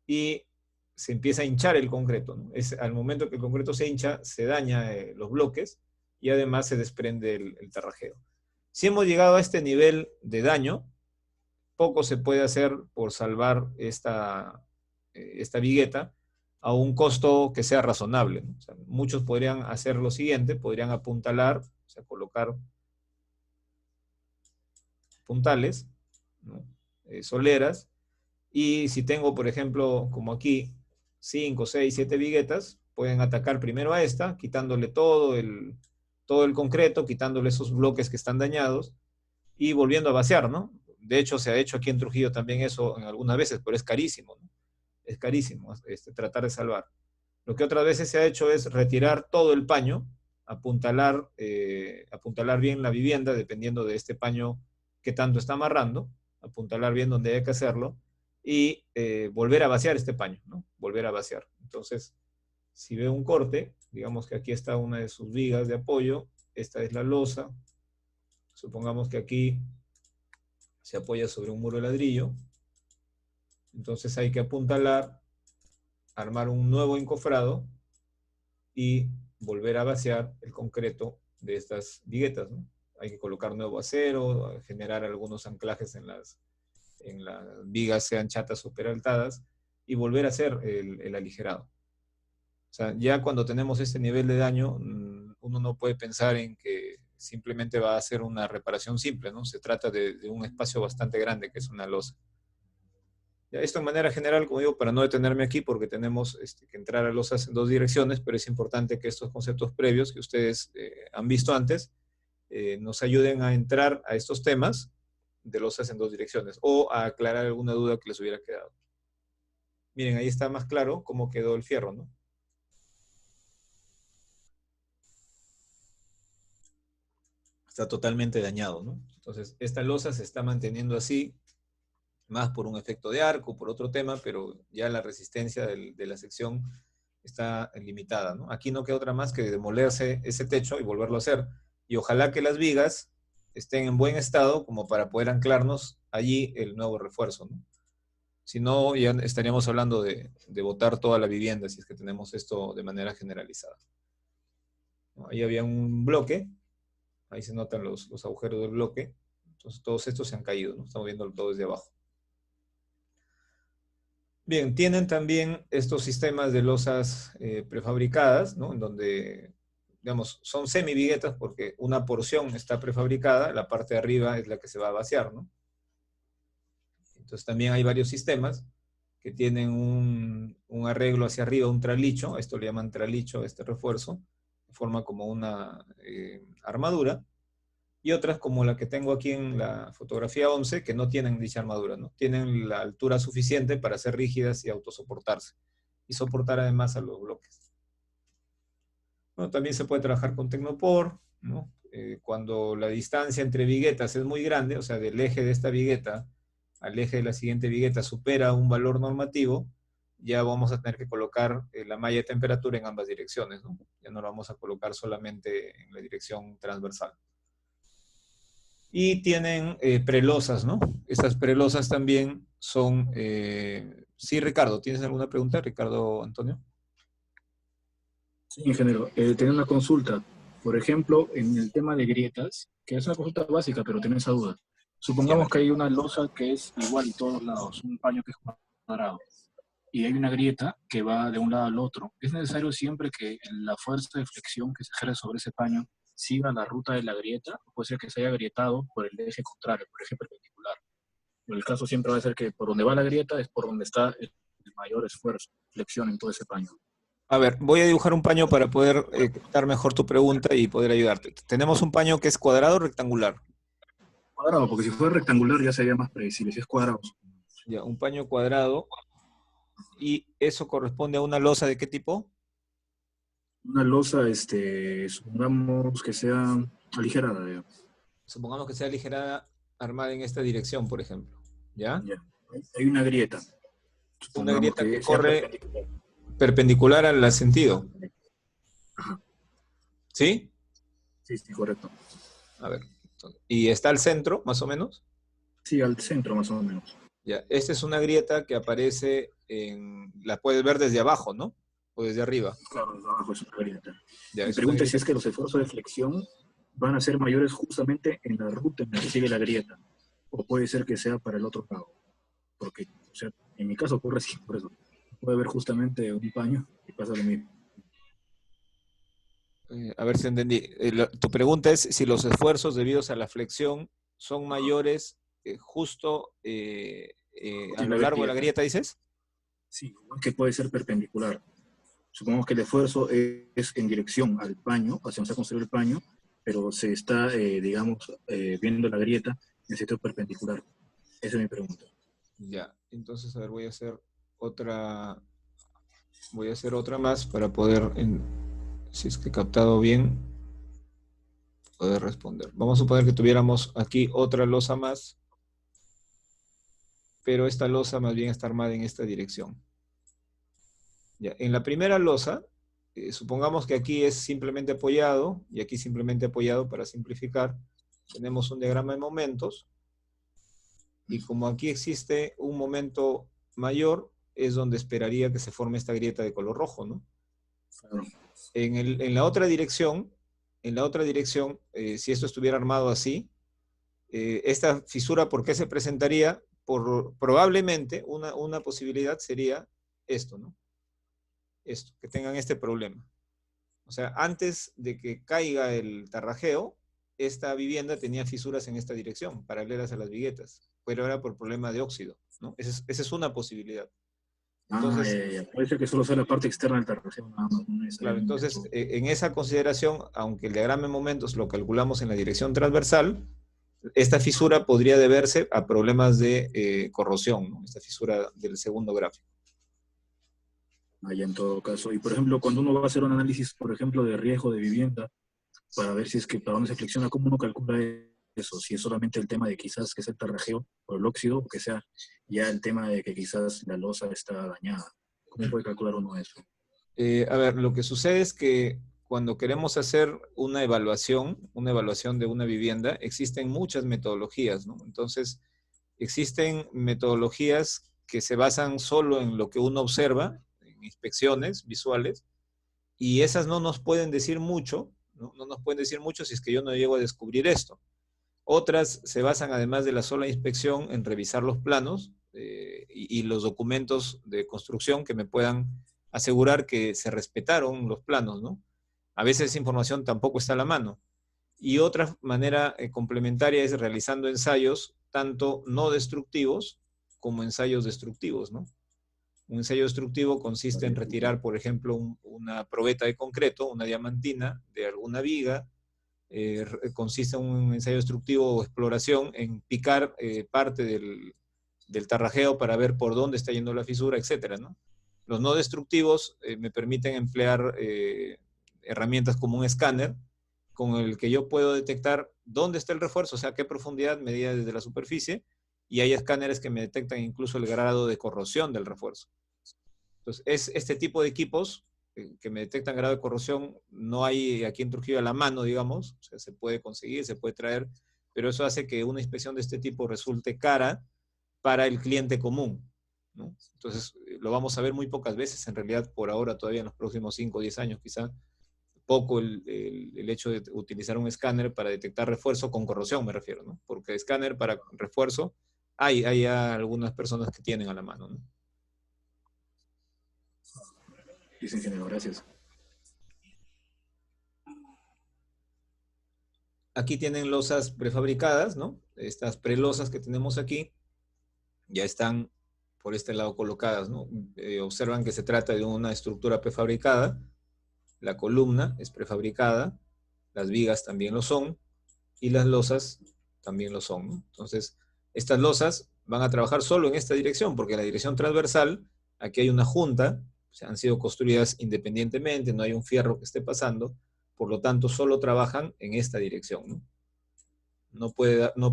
y se empieza a hinchar el concreto, ¿no? Al momento que el concreto se hincha, se daña los bloques, y además se desprende el tarrajeo. Si hemos llegado a este nivel de daño, poco se puede hacer por salvar esta vigueta a un costo que sea razonable, ¿no? O sea, muchos podrían hacer lo siguiente, podrían apuntalar, o sea, colocar puntales, ¿no? Soleras, y si tengo, por ejemplo, como aquí, 5, 6, 7 viguetas, pueden atacar primero a esta, quitándole todo el concreto, quitándole esos bloques que están dañados, y volviendo a vaciar, ¿no? De hecho, se ha hecho aquí en Trujillo también eso en algunas veces, pero es carísimo, ¿no? Es carísimo tratar de salvar. Lo que otras veces se ha hecho es retirar todo el paño, apuntalar bien la vivienda, dependiendo de este paño que tanto está amarrando, apuntalar bien donde hay que hacerlo, y volver a vaciar este paño, ¿no? Volver a vaciar. Entonces, si veo un corte, digamos que aquí está una de sus vigas de apoyo, esta es la losa, supongamos que aquí se apoya sobre un muro de ladrillo, entonces hay que apuntalar, armar un nuevo encofrado y volver a vaciar el concreto de estas viguetas, ¿no? Hay que colocar nuevo acero, generar algunos anclajes en las vigas, sean chatas o peraltadas, y volver a hacer el aligerado. O sea, ya cuando tenemos este nivel de daño, uno no puede pensar en que simplemente va a hacer una reparación simple, ¿no? Se trata de un espacio bastante grande, que es una losa. Ya, esto de manera general, como digo, para no detenerme aquí, porque tenemos que entrar a losas en dos direcciones, pero es importante que estos conceptos previos que ustedes han visto antes nos ayuden a entrar a estos temas de losas en dos direcciones, o a aclarar alguna duda que les hubiera quedado. Miren, ahí está más claro cómo quedó el fierro, ¿no? Está totalmente dañado, ¿no? Entonces, esta losa se está manteniendo así más por un efecto de arco, por otro tema, pero ya la resistencia de la sección está limitada, ¿no? Aquí no queda otra más que demolerse ese techo y volverlo a hacer. Y ojalá que las vigas estén en buen estado como para poder anclarnos allí el nuevo refuerzo, ¿no? Si no, ya estaríamos hablando de botar toda la vivienda si es que tenemos esto de manera generalizada. ¿No? Ahí había un bloque, ahí se notan los agujeros del bloque, entonces todos estos se han caído, ¿no? Estamos viendo todo desde abajo. Bien, tienen también estos sistemas de losas prefabricadas, ¿no? En donde, digamos, son semiviguetas porque una porción está prefabricada, la parte de arriba es la que se va a vaciar, ¿no? Entonces también hay varios sistemas que tienen un arreglo hacia arriba, un tralicho, esto le llaman tralicho, este refuerzo, forma como una armadura, y otras como la que tengo aquí en la fotografía 11, que no tienen dicha armadura, ¿no? Tienen la altura suficiente para ser rígidas y autosoportarse, y soportar además a los bloques. Bueno, también se puede trabajar con Tecnopor, ¿no? Cuando la distancia entre viguetas es muy grande, o sea, del eje de esta vigueta al eje de la siguiente vigueta supera un valor normativo, ya vamos a tener que colocar la malla de temperatura en ambas direcciones, ¿no? Ya no lo vamos a colocar solamente en la dirección transversal. Y tienen prelosas, ¿no? Estas prelosas también son... Sí, Ricardo, ¿tienes alguna pregunta, Ricardo Antonio? Sí, ingeniero. Tenía una consulta. Por ejemplo, en el tema de grietas, que es una consulta básica, pero tengo esa duda. Supongamos que hay una losa que es igual en todos lados, un paño que es cuadrado, y hay una grieta que va de un lado al otro. ¿Es necesario siempre que la fuerza de flexión que se ejerce sobre ese paño siga la ruta de la grieta? ¿O puede ser que se haya agrietado por el eje contrario, por el eje perpendicular? En el caso siempre va a ser que por donde va la grieta es por donde está el mayor esfuerzo, flexión en todo ese paño. A ver, voy a dibujar un paño para poder captar mejor tu pregunta y poder ayudarte. Tenemos un paño que es cuadrado o rectangular. Cuadrado, porque si fuera rectangular ya sería más predecible, si es cuadrado. Ya, un paño cuadrado. ¿Y eso corresponde a una losa de qué tipo? Una losa, supongamos que sea aligerada, digamos. Supongamos que sea aligerada, armada en esta dirección, por ejemplo. ¿Ya? Ya. Hay una grieta. Una Supongamos grieta que sea corre perpendicular al sentido. Ajá. ¿Sí? Sí, sí, correcto. A ver. ¿Y está al centro, más o menos? Sí, al centro más o menos. Ya. Esta es una grieta que aparece la puedes ver desde abajo, ¿no? O desde arriba. Claro, desde abajo es una grieta. Ya, Mi pregunta es si es que los esfuerzos de flexión van a ser mayores justamente en la ruta en la que sigue la grieta, o puede ser que sea para el otro lado. Porque, o sea, en mi caso ocurre así, por eso. Puede haber justamente un paño y pasa lo mismo. A ver si entendí. Tu pregunta es si los esfuerzos debidos a la flexión son mayores justo a lo largo de la grieta, ¿dices? Sí, que puede ser perpendicular. Supongamos que el esfuerzo es en dirección al paño, hacia donde se ha construido el paño, pero se está, digamos, viendo la grieta en sentido perpendicular. Esa es mi pregunta. Ya, entonces, a ver, voy a hacer otra más para poder, si es que he captado bien, poder responder. Vamos a suponer que tuviéramos aquí otra losa más, pero esta losa más bien está armada en esta dirección. Ya, en la primera losa, supongamos que aquí es simplemente apoyado, y aquí simplemente apoyado para simplificar. Tenemos un diagrama de momentos, y como aquí existe un momento mayor, es donde esperaría que se forme esta grieta de color rojo, ¿no? Claro. En la otra dirección, si esto estuviera armado así, esta fisura, ¿por qué se presentaría? Probablemente una posibilidad sería esto, ¿no? Esto, que tengan este problema. O sea, antes de que caiga el tarrajeo, esta vivienda tenía fisuras en esta dirección, paralelas a las viguetas, pero era por problema de óxido, ¿no? Esa es una posibilidad. Entonces, puede ser que solo sea la parte externa del tarrajeo. Claro, entonces, en esa consideración, aunque el diagrama de momentos lo calculamos en la dirección transversal, esta fisura podría deberse a problemas de corrosión, ¿no? Esta fisura del segundo gráfico. Allá en todo caso. Y por ejemplo, cuando uno va a hacer un análisis, por ejemplo, de riesgo de vivienda, para ver si es que para dónde se flexiona, ¿cómo uno calcula eso, si es solamente el tema de quizás que sea el tarrajeo o el óxido, o que sea ya el tema de que quizás la losa está dañada. ¿Cómo puede calcular uno eso? A ver, lo que sucede es que cuando queremos hacer una evaluación de una vivienda, existen muchas metodologías, ¿no? Entonces, existen metodologías que se basan solo en lo que uno observa, en inspecciones visuales, y esas no nos pueden decir mucho, ¿no? No nos pueden decir mucho si es que yo no llego a descubrir esto. Otras se basan, además de la sola inspección, en revisar los planos y los documentos de construcción que me puedan asegurar que se respetaron los planos, ¿no? A veces esa información tampoco está a la mano. Y otra manera complementaria es realizando ensayos tanto no destructivos como ensayos destructivos, ¿no? Un ensayo destructivo consiste en retirar, por ejemplo, una probeta de concreto, una diamantina de alguna viga. Consiste en un ensayo destructivo o exploración en picar parte del tarrajeo para ver por dónde está yendo la fisura, etcétera, ¿no? Los no destructivos me permiten emplear herramientas como un escáner con el que yo puedo detectar dónde está el refuerzo, o sea, qué profundidad medida desde la superficie, y hay escáneres que me detectan incluso el grado de corrosión del refuerzo. Entonces, es este tipo de equipos que me detectan grado de corrosión, no hay aquí en Trujillo a la mano, digamos, o sea, se puede conseguir, se puede traer, pero eso hace que una inspección de este tipo resulte cara para el cliente común, ¿no? Entonces, lo vamos a ver muy pocas veces, en realidad, por ahora, todavía en los próximos 5 o 10 años, quizá, poco el hecho de utilizar un escáner para detectar refuerzo con corrosión, me refiero, ¿no? Porque escáner para refuerzo, hay algunas personas que tienen a la mano, ¿no? Listo, ingeniero, gracias. Aquí tienen losas prefabricadas, ¿no? Estas prelosas que tenemos aquí ya están por este lado colocadas, ¿no? Observan que se trata de una estructura prefabricada, la columna es prefabricada, las vigas también lo son, y las losas también lo son, ¿no? Entonces, estas losas van a trabajar solo en esta dirección, porque en la dirección transversal, aquí hay una junta, o sea, han sido construidas independientemente, no hay un fierro que esté pasando, por lo tanto, solo trabajan en esta dirección, ¿no? No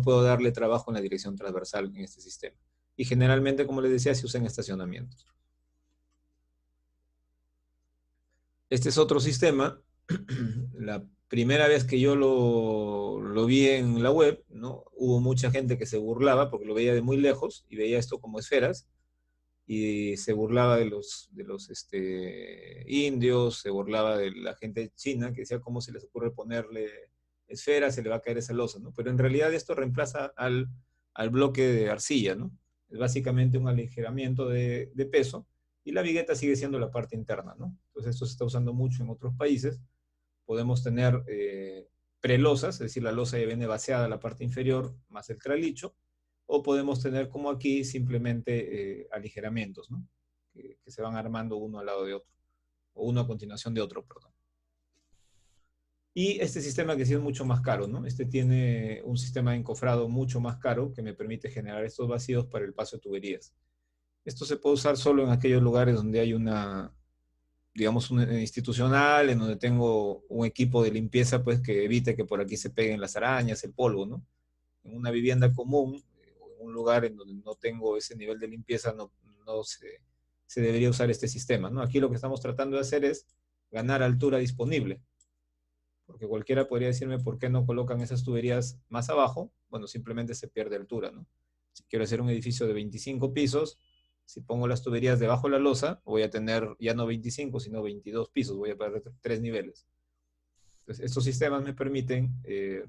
puedo darle trabajo en la dirección transversal en este sistema. Y generalmente, como les decía, se usa en estacionamientos. Este es otro sistema. La primera vez que yo lo vi en la web, ¿no? Hubo mucha gente que se burlaba porque lo veía de muy lejos y veía esto como esferas y se burlaba de los indios, se burlaba de la gente china que decía cómo se les ocurre ponerle esferas, se le va a caer esa losa, ¿no? Pero en realidad esto reemplaza al bloque de arcilla, ¿no? Es básicamente un aligeramiento de peso y la vigueta sigue siendo la parte interna, ¿no? Entonces esto se está usando mucho en otros países. Podemos tener prelosas, es decir, la losa ya viene vaciada a la parte inferior más el tralicho, o podemos tener como aquí simplemente aligeramientos, ¿no? Que se van armando uno al lado de otro, o uno a continuación de otro, perdón. Y este sistema que sí es mucho más caro, ¿no? Este tiene un sistema de encofrado mucho más caro que me permite generar estos vacíos para el paso de tuberías. Esto se puede usar solo en aquellos lugares donde hay una, digamos, un institucional, en donde tengo un equipo de limpieza, pues, que evite que por aquí se peguen las arañas, el polvo, ¿no? En una vivienda común, o en un lugar en donde no tengo ese nivel de limpieza, no se debería usar este sistema, ¿no? Aquí lo que estamos tratando de hacer es ganar altura disponible, porque cualquiera podría decirme por qué no colocan esas tuberías más abajo. Bueno, simplemente se pierde altura, ¿no? Si quiero hacer un edificio de 25 pisos, si pongo las tuberías debajo de la losa, voy a tener ya no 25, sino 22 pisos, voy a perder 3 niveles. Entonces, estos sistemas me permiten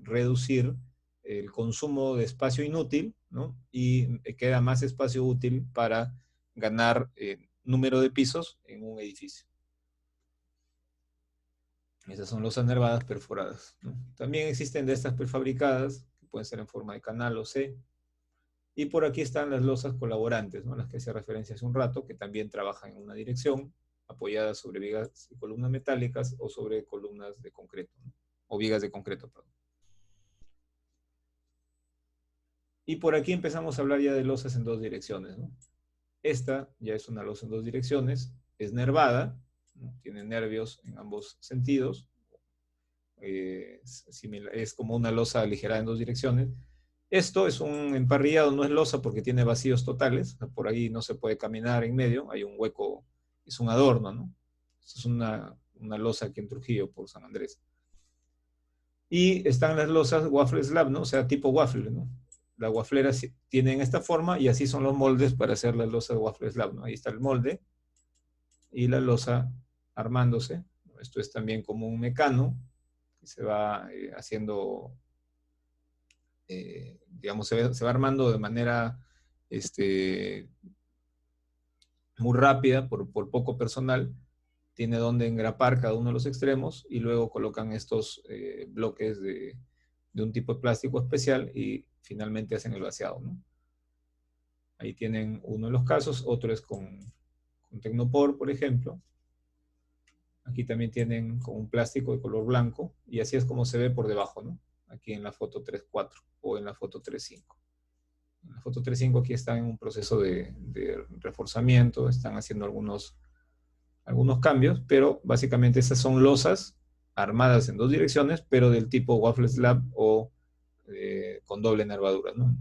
reducir el consumo de espacio inútil, ¿no? Y queda más espacio útil para ganar número de pisos en un edificio. Esas son losas nervadas perforadas, ¿no? También existen de estas prefabricadas, que pueden ser en forma de canal o C. Y por aquí están las losas colaborantes, ¿no? Las que hice referencia hace un rato, que también trabajan en una dirección, apoyadas sobre vigas y columnas metálicas o sobre columnas de concreto, ¿no? O vigas de concreto, perdón. Y por aquí empezamos a hablar ya de losas en dos direcciones, ¿no? Esta ya es una losa en dos direcciones, es nervada, ¿no? Tiene nervios en ambos sentidos, es como una losa aligerada en dos direcciones. Esto es un emparrillado, no es losa porque tiene vacíos totales, por ahí no se puede caminar en medio, hay un hueco, es un adorno, ¿no? Esto es una losa aquí en Trujillo, por San Andrés. Y están las losas waffle slab, ¿no? O sea, tipo waffle, ¿no? La waflera tiene esta forma y así son los moldes para hacer las losas waffle slab, ¿no? Ahí está el molde y la losa armándose. Esto es también como un mecano que se va haciendo, digamos, se va armando de manera muy rápida por poco personal. Tiene donde engrapar cada uno de los extremos y luego colocan estos bloques de un tipo de plástico especial y finalmente hacen el vaciado, ¿no? Ahí tienen uno de los casos, otro es con Tecnopor, por ejemplo. Aquí también tienen con un plástico de color blanco y así es como se ve por debajo, ¿no? Aquí en la foto 3.4 o en la foto 3.5. En la foto 3.5 aquí están en un proceso de reforzamiento, están haciendo algunos cambios, pero básicamente estas son losas armadas en dos direcciones, pero del tipo waffle slab o con doble nervadura, ¿no?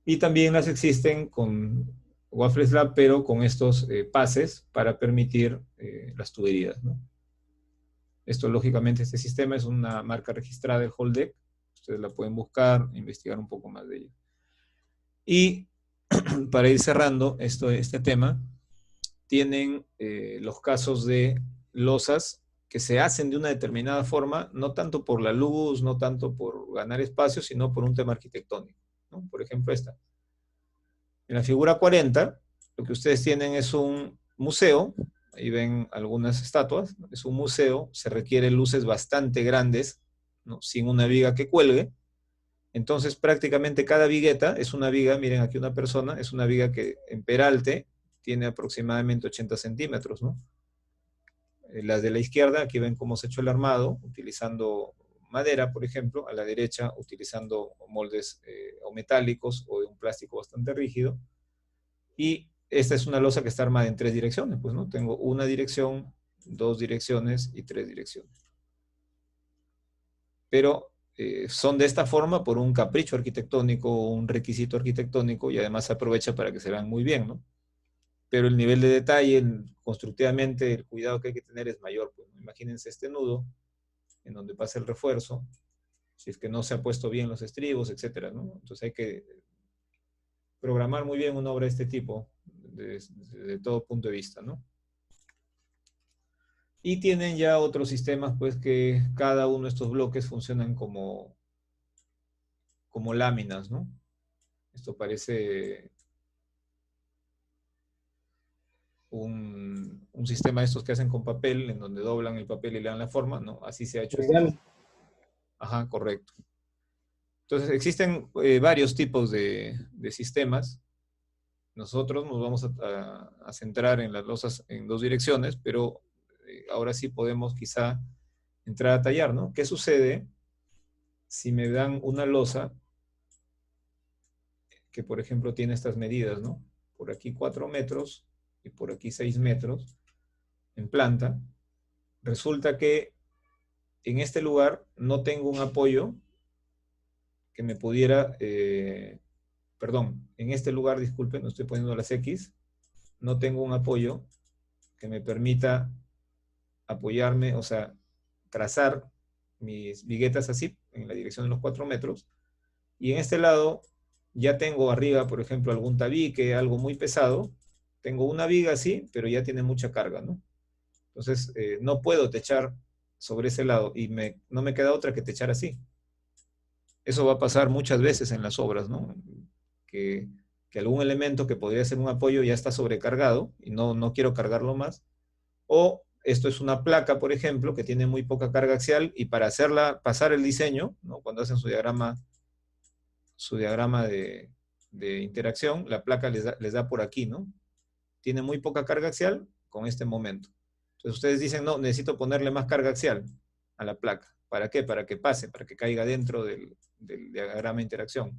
Y también las existen con waffle slab, pero con estos pases para permitir las tuberías, ¿no? Esto, lógicamente, este sistema es una marca registrada del Holdec. Ustedes la pueden buscar, investigar un poco más de ella. Y para ir cerrando este tema, tienen los casos de losas que se hacen de una determinada forma, no tanto por la luz, no tanto por ganar espacio, sino por un tema arquitectónico, ¿no? Por ejemplo, esta. En la figura 40, lo que ustedes tienen es un museo, ahí ven algunas estatuas, ¿no? Es un museo, se requieren luces bastante grandes, ¿no? Sin una viga que cuelgue. Entonces, prácticamente cada vigueta es una viga, miren aquí una persona, es una viga que en peralte tiene aproximadamente 80 centímetros, ¿no? Las de la izquierda, aquí ven cómo se ha hecho el armado, utilizando madera, por ejemplo, a la derecha utilizando moldes o metálicos o de un plástico bastante rígido. Y esta es una losa que está armada en 3 direcciones, pues, ¿no? Tengo una dirección, 2 direcciones y 3 direcciones. Pero son de esta forma por un capricho arquitectónico, un requisito arquitectónico, y además se aprovecha para que se vean muy bien, ¿no? Pero el nivel de detalle, constructivamente, el cuidado que hay que tener es mayor. Pues, ¿no? Imagínense este nudo, en donde pasa el refuerzo, si es que no se ha puesto bien los estribos, etcétera, ¿no? Entonces hay que programar muy bien una obra de este tipo, desde todo punto de vista, ¿no? Y tienen ya otros sistemas, pues, que cada uno de estos bloques funcionan como láminas, ¿no? Esto parece un sistema de estos que hacen con papel, en donde doblan el papel y le dan la forma, ¿no? Así se ha hecho. Ajá, correcto. Entonces, existen varios tipos de sistemas. Nosotros nos vamos a centrar en las losas en 2 direcciones, pero ahora sí podemos quizá entrar a tallar, ¿no? ¿Qué sucede si me dan una losa que, por ejemplo, tiene estas medidas, ¿no? Por aquí 4 metros y por aquí 6 metros en planta? Resulta que en este lugar no tengo un apoyo que me pudiera, perdón, en este lugar, disculpen, no estoy poniendo las X, no tengo un apoyo que me permita apoyarme, o sea, trazar mis viguetas así, en la dirección de los 4 metros, y en este lado ya tengo arriba, por ejemplo, algún tabique, algo muy pesado, tengo una viga así, pero ya tiene mucha carga, ¿no? Entonces, no puedo techar sobre ese lado, y no me queda otra que techar así. Eso va a pasar muchas veces en las obras, ¿no? Que algún elemento que podría ser un apoyo ya está sobrecargado, y no quiero cargarlo más, o esto es una placa, por ejemplo, que tiene muy poca carga axial, y para hacerla pasar el diseño, ¿no? Cuando hacen su diagrama de interacción, la placa les da por aquí, ¿no? Tiene muy poca carga axial con este momento. Entonces ustedes dicen, no, necesito ponerle más carga axial a la placa. ¿Para qué? Para que pase, para que caiga dentro del diagrama de interacción.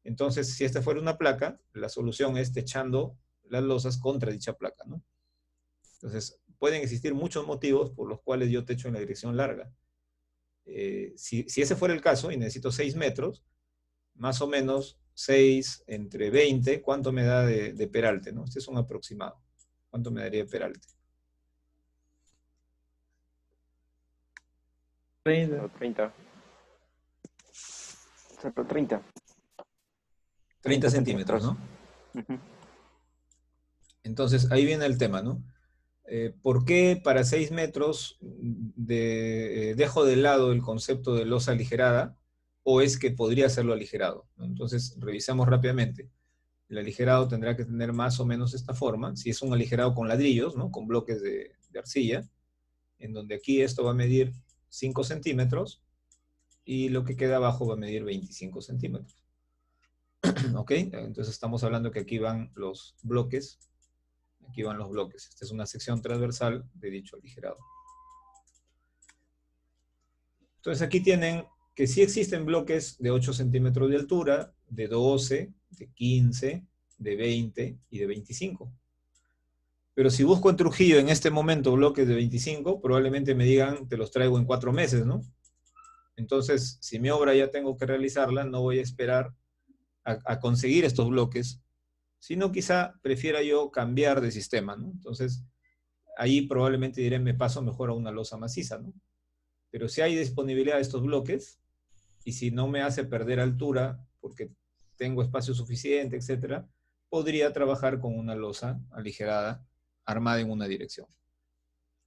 Entonces, si esta fuera una placa, la solución es techando las losas contra dicha placa, ¿no? Entonces, pueden existir muchos motivos por los cuales yo techo en la dirección larga. Si ese fuera el caso y necesito 6 metros, más o menos 6 entre 20, ¿cuánto me da de peralte, ¿no? Este es un aproximado. ¿Cuánto me daría de peralte? 30. 30 centímetros, ¿no? Ujú. Entonces, ahí viene el tema, ¿no? ¿Por qué para 6 metros dejo de lado el concepto de losa aligerada o es que podría hacerlo aligerado, ¿no? Entonces, revisamos rápidamente. El aligerado tendrá que tener más o menos esta forma. Si es un aligerado con ladrillos, ¿no? Con bloques de arcilla, en donde aquí esto va a medir 5 centímetros y lo que queda abajo va a medir 25 centímetros. ¿Ok? Entonces estamos hablando que aquí van los bloques. Aquí van los bloques. Esta es una sección transversal de dicho aligerado. Entonces aquí tienen que sí existen bloques de 8 centímetros de altura, de 12, de 15, de 20 y de 25. Pero si busco en Trujillo en este momento bloques de 25, probablemente me digan, te los traigo en 4 meses, ¿no? Entonces, si mi obra ya tengo que realizarla, no voy a esperar a conseguir estos bloques, sino quizá prefiera yo cambiar de sistema, ¿no? Entonces, ahí probablemente diré, me paso mejor a una losa maciza, ¿no? Pero si hay disponibilidad de estos bloques, y si no me hace perder altura, porque tengo espacio suficiente, etcétera, podría trabajar con una losa aligerada, armada en una dirección.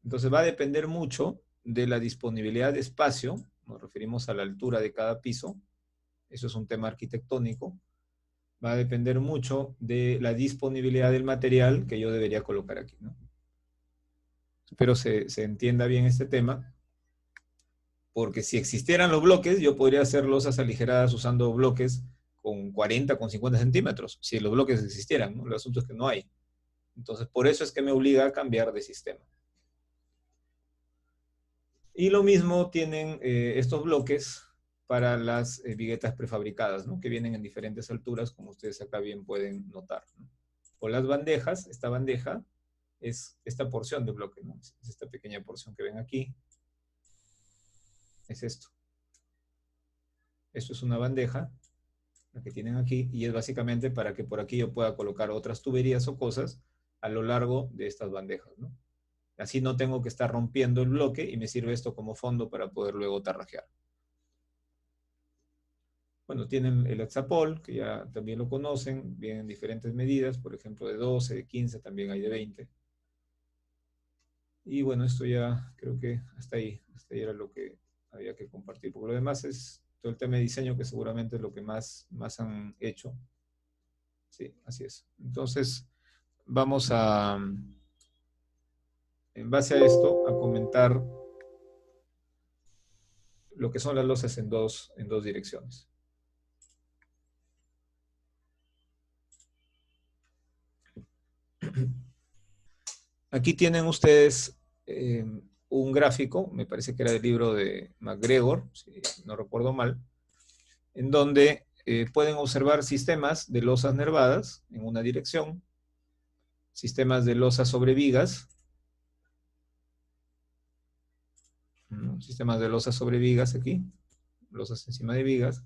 Entonces va a depender mucho de la disponibilidad de espacio, nos referimos a la altura de cada piso, eso es un tema arquitectónico, va a depender mucho de la disponibilidad del material que yo debería colocar aquí, ¿no? Espero se entienda bien este tema, porque si existieran los bloques, yo podría hacer losas aligeradas usando bloques con 40, con 50 centímetros, si los bloques existieran, ¿no? El asunto es que no hay. Entonces, por eso es que me obliga a cambiar de sistema. Y lo mismo tienen estos bloques para las viguetas prefabricadas, ¿no? Que vienen en diferentes alturas, como ustedes acá bien pueden notar, ¿no? O las bandejas, esta bandeja es esta porción de bloque, ¿no? Es esta pequeña porción que ven aquí. Es esto. Esto es una bandeja, la que tienen aquí, y es básicamente para que por aquí yo pueda colocar otras tuberías o cosas a lo largo de estas bandejas, ¿no? Así no tengo que estar rompiendo el bloque y me sirve esto como fondo para poder luego tarrajear. Bueno, tienen el hexapol, que ya también lo conocen, vienen en diferentes medidas, por ejemplo de 12, de 15, también hay de 20. Y bueno, esto ya creo que hasta ahí era lo que había que compartir. Porque lo demás es todo el tema de diseño, que seguramente es lo que más han hecho. Sí, así es. Entonces, vamos a, en base a esto, a comentar lo que son las losas en dos direcciones. Aquí tienen ustedes un gráfico, me parece que era del libro de MacGregor, si no recuerdo mal, en donde pueden observar sistemas de losas nervadas en una dirección, sistemas de losas sobre vigas, sistemas de losas sobre vigas aquí, losas encima de vigas,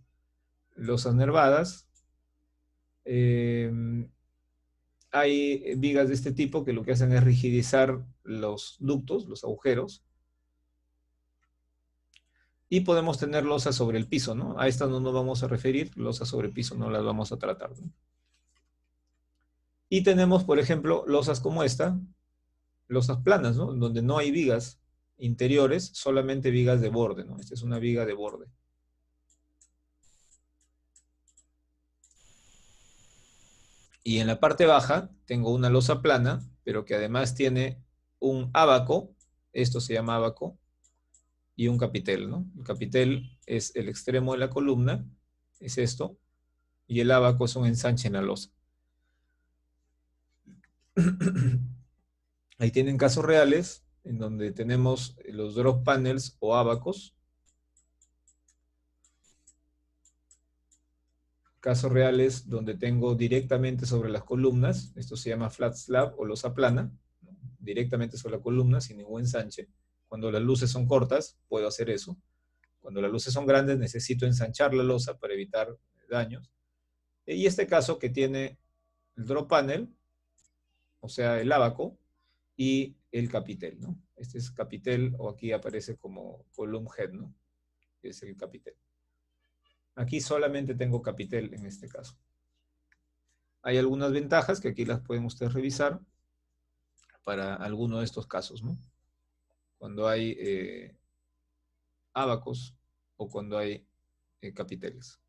losas nervadas. Hay vigas de este tipo que lo que hacen es rigidizar los ductos, los agujeros, y podemos tener losas sobre el piso, ¿no? A estas no nos vamos a referir, losas sobre el piso no las vamos a tratar, ¿no? Y tenemos, por ejemplo, losas como esta, losas planas, ¿no? Donde no hay vigas interiores, solamente vigas de borde, ¿no? Esta es una viga de borde. Y en la parte baja tengo una losa plana, pero que además tiene un ábaco, esto se llama ábaco, y un capitel, ¿no? El capitel es el extremo de la columna, es esto, y el ábaco es un ensanche en la losa. Ahí tienen casos reales, en donde tenemos los drop panels o ábacos. Casos reales donde tengo directamente sobre las columnas, esto se llama flat slab o losa plana, directamente sobre la columna sin ningún ensanche. Cuando las luces son cortas, puedo hacer eso. Cuando las luces son grandes, necesito ensanchar la losa para evitar daños. Y este caso que tiene el drop panel, o sea, el ábaco, y el capitel, ¿no? Este es capitel, o aquí aparece como column head, ¿no? Es el capitel. Aquí solamente tengo capitel en este caso. Hay algunas ventajas que aquí las pueden ustedes revisar para alguno de estos casos, ¿no? Cuando hay ábacos o cuando hay capiteles.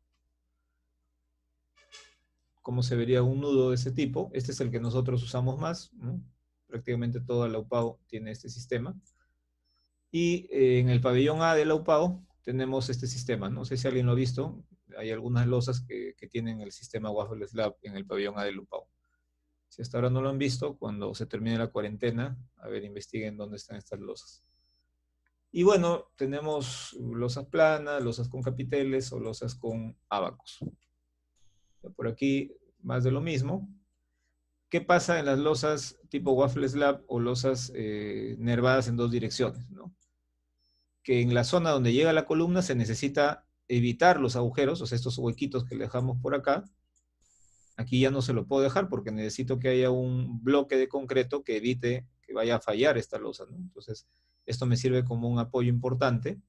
¿Cómo se vería un nudo de ese tipo? Este es el que nosotros usamos más, ¿no? Prácticamente toda la UPAO tiene este sistema. Y en el pabellón A de la UPAO tenemos este sistema. No sé si alguien lo ha visto. Hay algunas losas que tienen el sistema Waffle Slab en el pabellón A de la UPAO. Si hasta ahora no lo han visto, cuando se termine la cuarentena, a ver, investiguen dónde están estas losas. Y bueno, tenemos losas planas, losas con capiteles o losas con ábacos. Por aquí, más de lo mismo. ¿Qué pasa en las losas tipo Waffle Slab o losas nervadas en dos direcciones, ¿no? Que en la zona donde llega la columna se necesita evitar los agujeros, o sea, estos huequitos que le dejamos por acá. Aquí ya no se lo puedo dejar porque necesito que haya un bloque de concreto que evite que vaya a fallar esta losa, ¿no? Entonces, esto me sirve como un apoyo importante.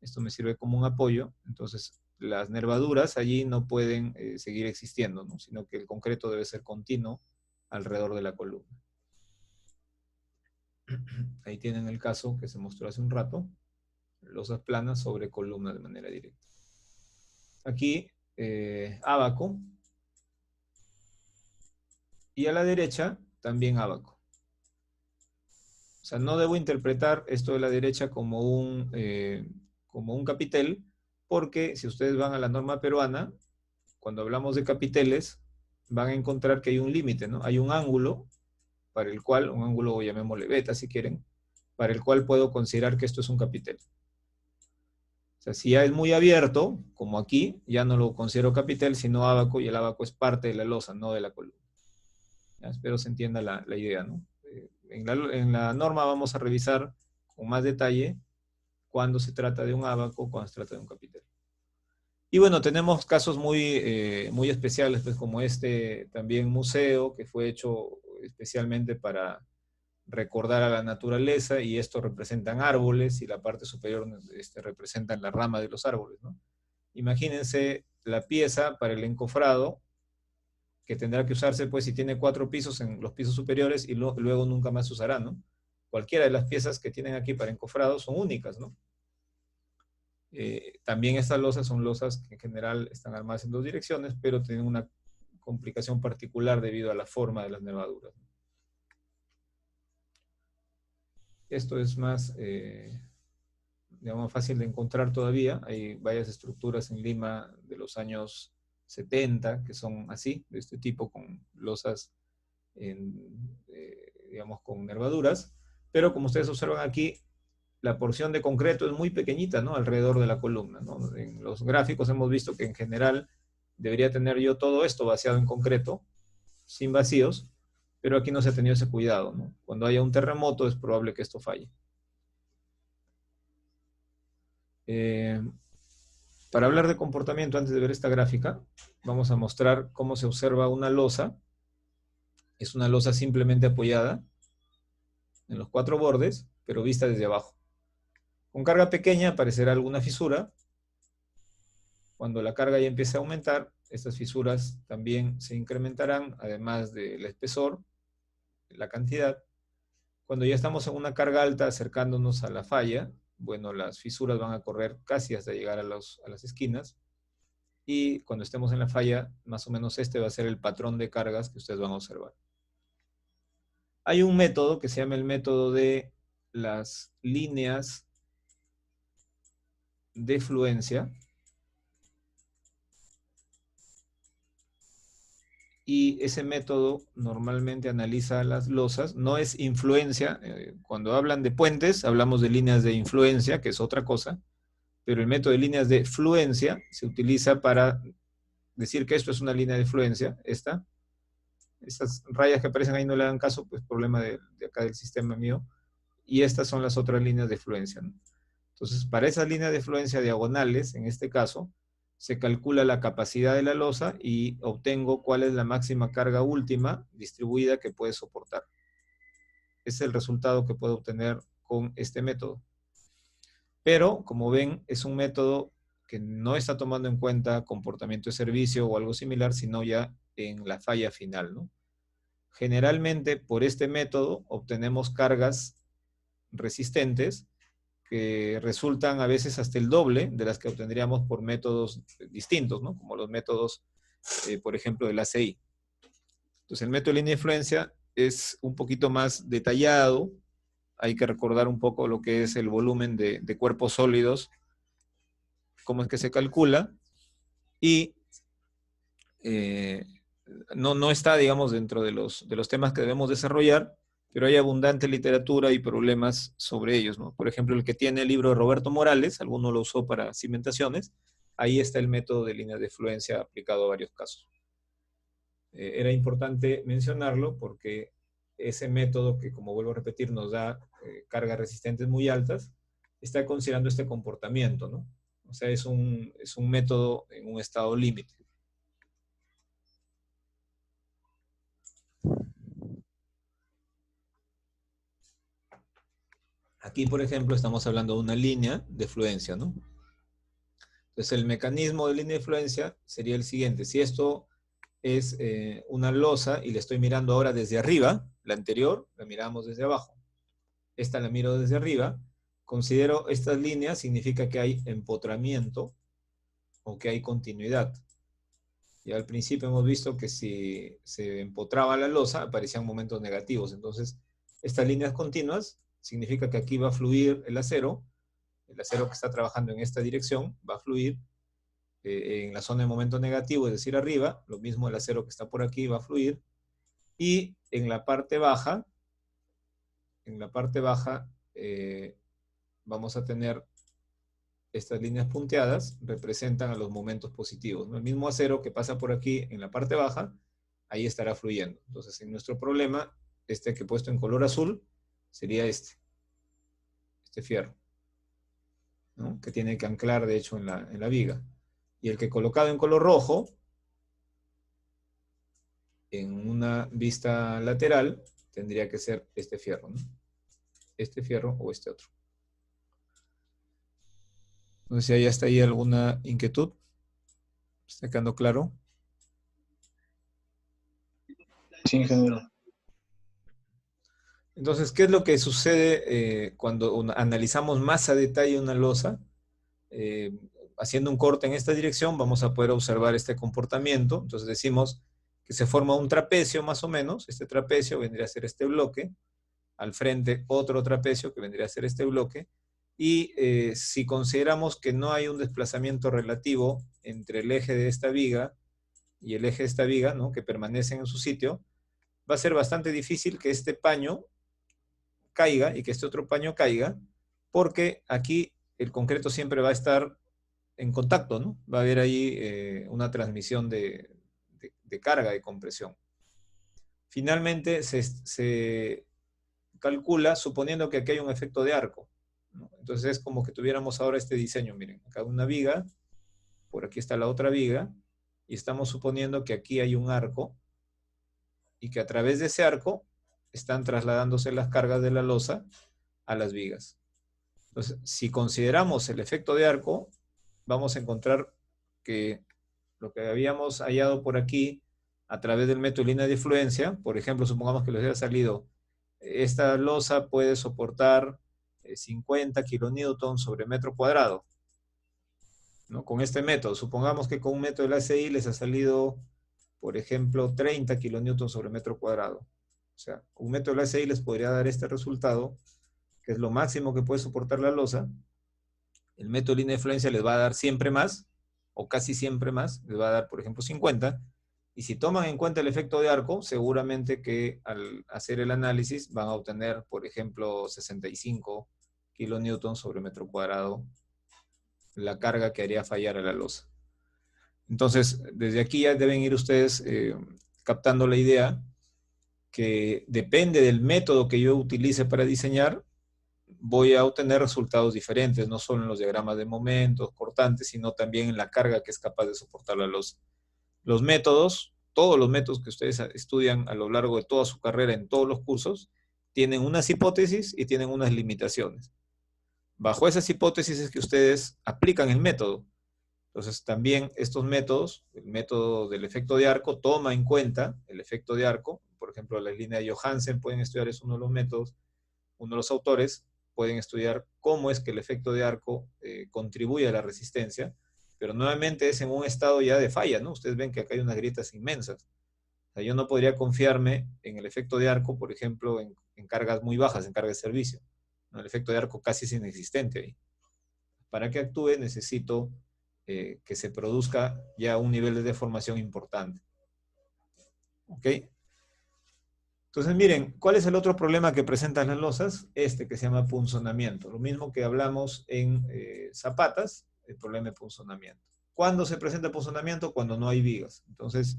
Esto me sirve como un apoyo. Entonces, las nervaduras allí no pueden seguir existiendo, ¿no? Sino que el concreto debe ser continuo alrededor de la columna. Ahí tienen el caso que se mostró hace un rato. Losas planas sobre columna de manera directa. Aquí, ábaco. Y a la derecha, también ábaco. O sea, no debo interpretar esto de la derecha como un capitel, porque si ustedes van a la norma peruana, cuando hablamos de capiteles, van a encontrar que hay un límite, ¿no? Hay un ángulo para el cual, un ángulo llamémosle beta si quieren, para el cual puedo considerar que esto es un capitel. O sea, si ya es muy abierto, como aquí, ya no lo considero capitel, sino ábaco, y el ábaco es parte de la losa, no de la columna. Ya, espero se entienda la idea, ¿no? En la norma vamos a revisar con más detalle cuando se trata de un ábaco, cuando se trata de un capitel. Y bueno, tenemos casos muy especiales, pues como este también museo, que fue hecho especialmente para recordar a la naturaleza, y esto representan árboles, y la parte superior representan la rama de los árboles, ¿no? Imagínense la pieza para el encofrado, que tendrá que usarse, pues, si tiene 4 pisos en los pisos superiores, y luego nunca más se usará, ¿no? Cualquiera de las piezas que tienen aquí para encofrado son únicas, ¿no? También estas losas son losas que en general están armadas en dos direcciones, pero tienen una complicación particular debido a la forma de las nervaduras. Esto es más, digamos, fácil de encontrar todavía. Hay varias estructuras en Lima de los años 70 que son así, de este tipo, con losas, digamos, con nervaduras. Pero como ustedes observan aquí, la porción de concreto es muy pequeñita, ¿no? Alrededor de la columna, ¿no? En los gráficos hemos visto que en general debería tener yo todo esto vaciado en concreto, sin vacíos, pero aquí no se ha tenido ese cuidado, ¿no? Cuando haya un terremoto es probable que esto falle. Para hablar de comportamiento, antes de ver esta gráfica, vamos a mostrar cómo se observa una losa. Es una losa simplemente apoyada en los 4 bordes, pero vista desde abajo. Con carga pequeña aparecerá alguna fisura. Cuando la carga ya empiece a aumentar, estas fisuras también se incrementarán, además del espesor, la cantidad. Cuando ya estamos en una carga alta acercándonos a la falla, bueno, las fisuras van a correr casi hasta llegar a las esquinas. Y cuando estemos en la falla, más o menos este va a ser el patrón de cargas que ustedes van a observar. Hay un método que se llama el método de las líneas de fluencia, y ese método normalmente analiza las losas. No es influencia. Cuando hablan de puentes hablamos de líneas de influencia, que es otra cosa, pero el método de líneas de fluencia se utiliza para decir que esto es una línea de fluencia, esta, Estas rayas que aparecen ahí no le dan caso, pues problema de acá del sistema mío. Y estas son las otras líneas de fluencia, ¿no? Entonces, para esas líneas de fluencia diagonales, en este caso, se calcula la capacidad de la losa y obtengo cuál es la máxima carga última distribuida que puede soportar. Ese es el resultado que puedo obtener con este método. Pero, como ven, es un método que no está tomando en cuenta comportamiento de servicio o algo similar, sino ya en la falla final, ¿no? Generalmente, por este método, obtenemos cargas resistentes que resultan a veces hasta el doble de las que obtendríamos por métodos distintos, ¿no? Como los métodos, por ejemplo, del ACI. Entonces, el método de línea de influencia es un poquito más detallado. Hay que recordar un poco lo que es el volumen de cuerpos sólidos, cómo es que se calcula, y no está, digamos, dentro de los temas que debemos desarrollar, pero hay abundante literatura y problemas sobre ellos, ¿no? Por ejemplo, el que tiene el libro de Roberto Morales, alguno lo usó para cimentaciones, ahí está el método de línea de fluencia aplicado a varios casos. Era importante mencionarlo porque ese método, que como vuelvo a repetir, nos da cargas resistentes muy altas, está considerando este comportamiento, ¿no? O sea, es un método en un estado límite. Aquí, por ejemplo, estamos hablando de una línea de fluencia, ¿no? Entonces, el mecanismo de línea de fluencia sería el siguiente. Si esto es una losa y le estoy mirando ahora desde arriba, la anterior la miramos desde abajo. Esta la miro desde arriba. Considero estas líneas, significa que hay empotramiento o que hay continuidad. Ya al principio hemos visto que si se empotraba la losa, aparecían momentos negativos. Entonces, estas líneas continuas significa que aquí va a fluir el acero que está trabajando en esta dirección va a fluir en la zona de momento negativo, es decir, arriba. Lo mismo el acero que está por aquí va a fluir. Y en la parte baja, vamos a tener estas líneas punteadas, representan a los momentos positivos, ¿no? El mismo acero que pasa por aquí en la parte baja, ahí estará fluyendo. Entonces, en nuestro problema, este que he puesto en color azul, sería este fierro, ¿no? Que tiene que anclar, de hecho, en la viga. Y el que colocado en color rojo, en una vista lateral, tendría que ser este fierro, ¿no? Este fierro o este otro. No sé si hay hasta ahí alguna inquietud. ¿Está quedando claro? Sí, ingeniero. Entonces, ¿qué es lo que sucede cuando analizamos más a detalle una losa? Haciendo un corte en esta dirección, vamos a poder observar este comportamiento. Entonces decimos que se forma un trapecio más o menos. Este trapecio vendría a ser este bloque. Al frente, otro trapecio que vendría a ser este bloque. Y si consideramos que no hay un desplazamiento relativo entre el eje de esta viga y el eje de esta viga, ¿no?, que permanecen en su sitio, va a ser bastante difícil que este paño caiga y que este otro paño caiga, porque aquí el concreto siempre va a estar en contacto, ¿no? Va a haber ahí una transmisión de carga, de compresión. Finalmente se calcula suponiendo que aquí hay un efecto de arco, ¿no? Entonces es como que tuviéramos ahora este diseño, miren, acá una viga, por aquí está la otra viga, y estamos suponiendo que aquí hay un arco, y que a través de ese arco están trasladándose las cargas de la losa a las vigas. Entonces, si consideramos el efecto de arco, vamos a encontrar que lo que habíamos hallado por aquí a través del método de línea de fluencia, por ejemplo, supongamos que les haya salido, esta losa puede soportar 50 kilonewtons sobre metro cuadrado, ¿no? Con este método, supongamos que con un método del ACI les ha salido, por ejemplo, 30 kilonewtons sobre metro cuadrado. O sea, un método del ACI les podría dar este resultado, que es lo máximo que puede soportar la losa. El método de línea de fluencia les va a dar siempre más, o casi siempre más, les va a dar, por ejemplo, 50. Y si toman en cuenta el efecto de arco, seguramente que al hacer el análisis van a obtener, por ejemplo, 65 kilonewtons sobre metro cuadrado, la carga que haría fallar a la losa. Entonces, desde aquí ya deben ir ustedes captando la idea que depende del método que yo utilice para diseñar, voy a obtener resultados diferentes, no solo en los diagramas de momentos, cortantes, sino también en la carga que es capaz de soportar la losa. Los métodos, todos los métodos que ustedes estudian a lo largo de toda su carrera en todos los cursos, tienen unas hipótesis y tienen unas limitaciones. Bajo esas hipótesis es que ustedes aplican el método. Entonces también estos métodos, el método del efecto de arco, toma en cuenta el efecto de arco. Por ejemplo, la línea de Johansen pueden estudiar, es uno de los métodos, uno de los autores, pueden estudiar cómo es que el efecto de arco contribuye a la resistencia, pero nuevamente es en un estado ya de falla, ¿no? Ustedes ven que acá hay unas grietas inmensas. O sea, yo no podría confiarme en el efecto de arco, por ejemplo, en cargas muy bajas, en carga de servicio. ¿No? El efecto de arco casi es inexistente ahí. Para que actúe necesito que se produzca ya un nivel de deformación importante. ¿Ok? Entonces, miren, ¿cuál es el otro problema que presentan las losas? Este que se llama punzonamiento. Lo mismo que hablamos en zapatas, el problema de punzonamiento. ¿Cuándo se presenta punzonamiento? Cuando no hay vigas. Entonces,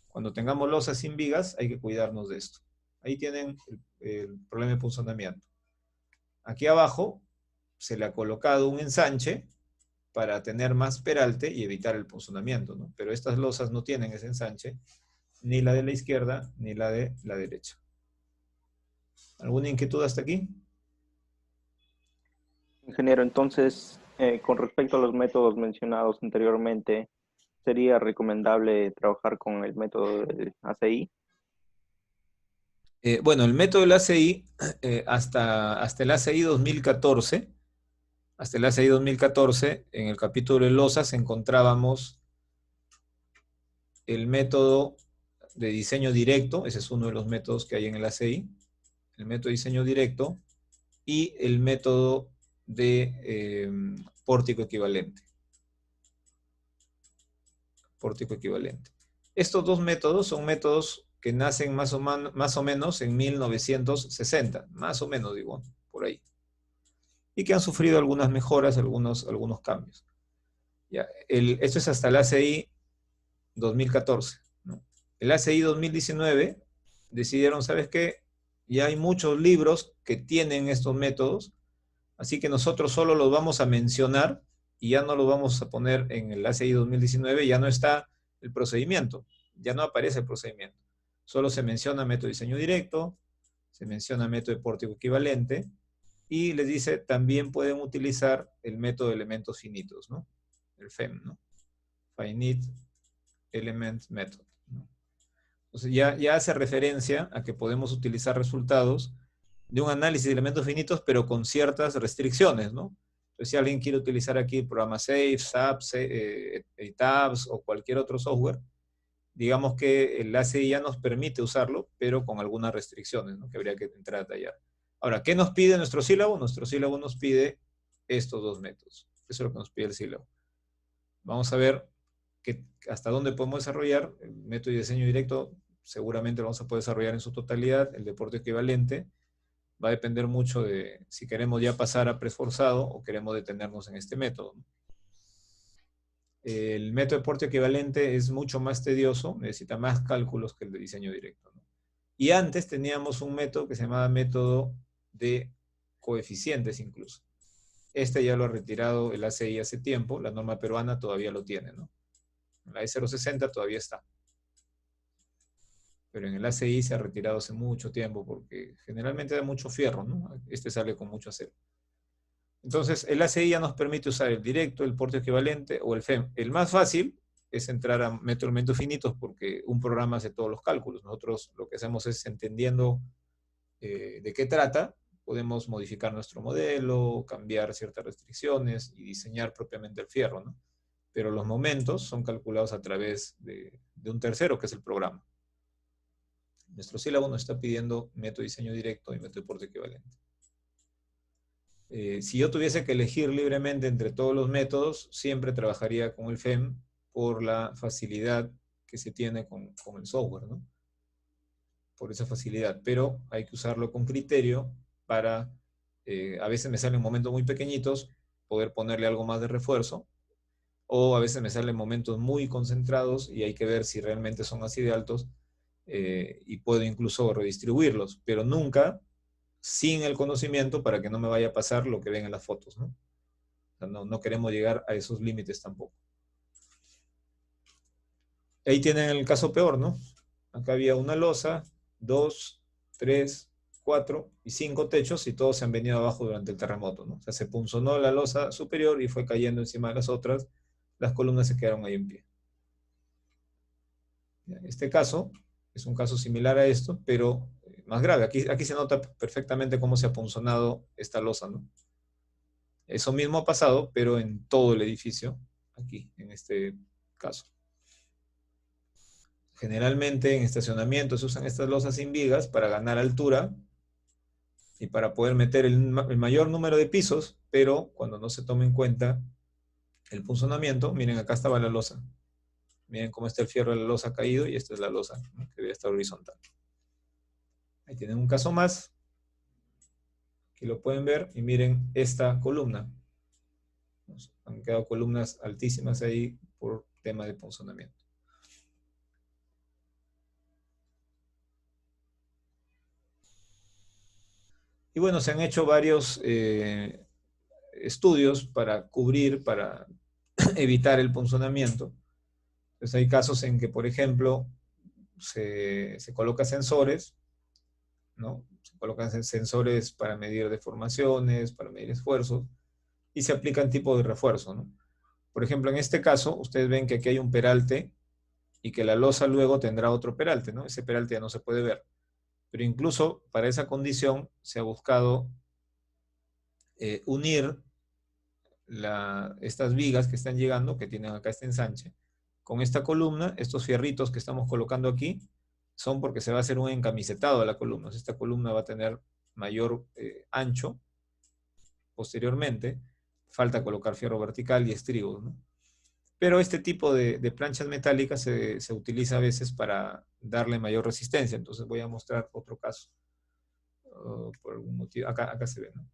cuando tengamos losas sin vigas, hay que cuidarnos de esto. Ahí tienen el problema de punzonamiento. Aquí abajo se le ha colocado un ensanche para tener más peralte y evitar el punzonamiento, ¿no? Pero estas losas no tienen ese ensanche, ni la de la izquierda, ni la de la derecha. ¿Alguna inquietud hasta aquí? Ingeniero, entonces, con respecto a los métodos mencionados anteriormente, ¿sería recomendable trabajar con el método del ACI? Bueno, el método del ACI, hasta el ACI 2014, hasta el ACI 2014, en el capítulo de losas encontrábamos el método de diseño directo, ese es uno de los métodos que hay en el ACI, el método de diseño directo y el método de pórtico equivalente. Pórtico equivalente. Estos dos métodos son métodos que nacen más o menos en 1960, más o menos digo, por ahí. Y que han sufrido algunas mejoras, algunos cambios. Ya, esto es hasta el ACI 2014. ¿No? El ACI 2019 decidieron, ¿sabes qué? Ya hay muchos libros que tienen estos métodos, así que nosotros solo los vamos a mencionar y ya no los vamos a poner en el ACI 2019, ya no está el procedimiento, ya no aparece el procedimiento. Solo se menciona método de diseño directo, se menciona método de pórtico equivalente, y les dice, también pueden utilizar el método de elementos finitos, ¿no? El FEM, ¿no? Finite Element Method, ¿no? Entonces ya hace referencia a que podemos utilizar resultados de un análisis de elementos finitos, pero con ciertas restricciones, ¿no? Entonces, si alguien quiere utilizar aquí el programa SAFE, SAP, ETABS o cualquier otro software, digamos que el ACI ya nos permite usarlo, pero con algunas restricciones, ¿no? Que habría que entrar a detallar. Ahora, ¿qué nos pide nuestro sílabo? Nuestro sílabo nos pide estos dos métodos. Eso es lo que nos pide el sílabo. Vamos a ver hasta dónde podemos desarrollar. El método de diseño directo seguramente lo vamos a poder desarrollar en su totalidad. El de pórtico equivalente va a depender mucho de si queremos ya pasar a preesforzado o queremos detenernos en este método. El método de pórtico equivalente es mucho más tedioso, necesita más cálculos que el de diseño directo, ¿no? Y antes teníamos un método que se llamaba método de coeficientes incluso. Este ya lo ha retirado el ACI hace tiempo, la norma peruana todavía lo tiene, ¿no? La E060 todavía está. Pero en el ACI se ha retirado hace mucho tiempo porque generalmente da mucho fierro, ¿no? Este sale con mucho acero. Entonces, el ACI ya nos permite usar el directo, el pórtico equivalente o el FEM. El más fácil es entrar a método de elementos finitos porque un programa hace todos los cálculos. Nosotros lo que hacemos es, entendiendo de qué trata, podemos modificar nuestro modelo, cambiar ciertas restricciones y diseñar propiamente el fierro, ¿no? Pero los momentos son calculados a través de un tercero, que es el programa. Nuestro sílabo nos está pidiendo método de diseño directo y método de pórtico equivalente. Si yo tuviese que elegir libremente entre todos los métodos, siempre trabajaría con el FEM por la facilidad que se tiene con el software, ¿no? Por esa facilidad, pero hay que usarlo con criterio para, a veces me salen momentos muy pequeñitos, poder ponerle algo más de refuerzo, o a veces me salen momentos muy concentrados y hay que ver si realmente son así de altos, y puedo incluso redistribuirlos, pero nunca sin el conocimiento para que no me vaya a pasar lo que ven en las fotos, ¿no? O sea, no queremos llegar a esos límites tampoco. Ahí tienen el caso peor, ¿no? Acá había una losa, 2, 3, 4 y 5 techos y todos se han venido abajo durante el terremoto, ¿no? O sea, se punzonó la losa superior y fue cayendo encima de las otras, las columnas se quedaron ahí en pie. Este caso es un caso similar a esto, pero más grave. Aquí se nota perfectamente cómo se ha punzonado esta losa, ¿no? Eso mismo ha pasado, pero en todo el edificio, aquí, en este caso. Generalmente en estacionamientos se usan estas losas sin vigas para ganar altura y para poder meter el mayor número de pisos, pero cuando no se toma en cuenta el punzonamiento, miren, acá estaba la losa. Miren cómo está el fierro de la losa caído y esta es la losa, ¿no? Que debe estar horizontal. Ahí tienen un caso más. Aquí lo pueden ver y miren esta columna. Han quedado columnas altísimas ahí por tema de punzonamiento. Y bueno, se han hecho varios estudios para cubrir, para evitar el punzonamiento. Entonces hay casos en que, por ejemplo, se colocan sensores, ¿no? Se colocan sensores para medir deformaciones, para medir esfuerzos, y se aplican tipos de refuerzo, ¿no? Por ejemplo, en este caso, ustedes ven que aquí hay un peralte y que la losa luego tendrá otro peralte, ¿no? Ese peralte ya no se puede ver. Pero incluso para esa condición se ha buscado unir estas vigas que están llegando, que tienen acá este ensanche, con esta columna. Estos fierritos que estamos colocando aquí son porque se va a hacer un encamisetado a la columna. Esta columna va a tener mayor ancho posteriormente. Falta colocar fierro vertical y estribos, ¿no? Pero este tipo de planchas metálicas se utiliza a veces para darle mayor resistencia. Entonces voy a mostrar otro caso. Por algún motivo, acá se ve, ¿no?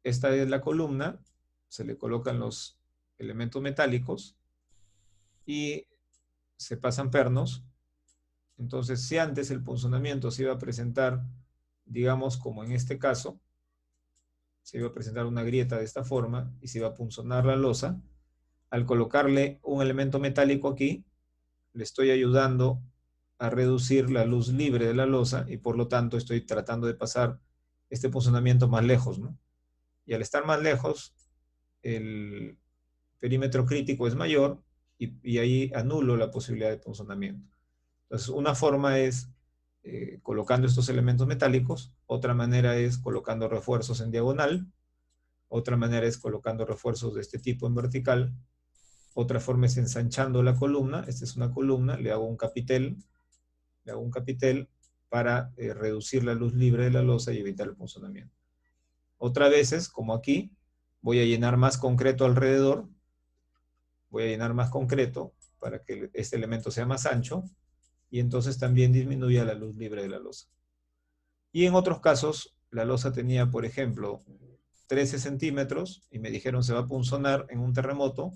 Esta es la columna, se le colocan los elementos metálicos y se pasan pernos. Entonces, si antes el punzonamiento se iba a presentar, digamos, como en este caso, se iba a presentar una grieta de esta forma y se iba a punzonar la losa, al colocarle un elemento metálico aquí, le estoy ayudando a reducir la luz libre de la losa y por lo tanto estoy tratando de pasar este punzonamiento más lejos, ¿no? Y al estar más lejos, el perímetro crítico es mayor y ahí anulo la posibilidad de punzonamiento. Entonces, una forma es colocando estos elementos metálicos, otra manera es colocando refuerzos en diagonal, otra manera es colocando refuerzos de este tipo en vertical, otra forma es ensanchando la columna. Esta es una columna, le hago un capitel para reducir la luz libre de la losa y evitar el punzonamiento. Otras veces, como aquí, voy a llenar más concreto alrededor, voy a llenar más concreto para que este elemento sea más ancho y entonces también disminuya la luz libre de la losa. Y en otros casos, la losa tenía, por ejemplo, 13 centímetros y me dijeron se va a punzonar en un terremoto,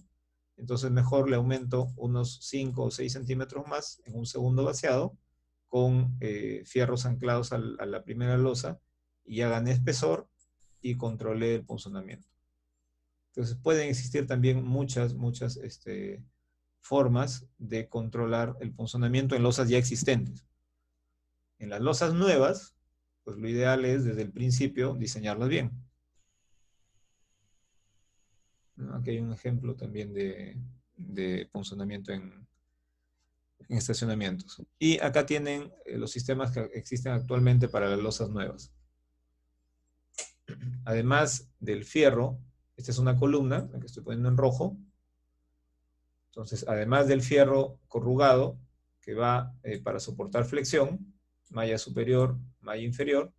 entonces mejor le aumento unos 5 o 6 centímetros más en un segundo vaciado con fierros anclados a la primera losa y ya gané espesor y controlé el punzonamiento. Entonces pueden existir también muchas formas de controlar el punzonamiento en losas ya existentes. En las losas nuevas, pues lo ideal es desde el principio diseñarlas bien. Aquí hay un ejemplo también de punzonamiento en estacionamientos. Y acá tienen los sistemas que existen actualmente para las losas nuevas. Además del fierro, esta es una columna, la que estoy poniendo en rojo. Entonces, además del fierro corrugado, que va para soportar flexión, malla superior, malla inferior,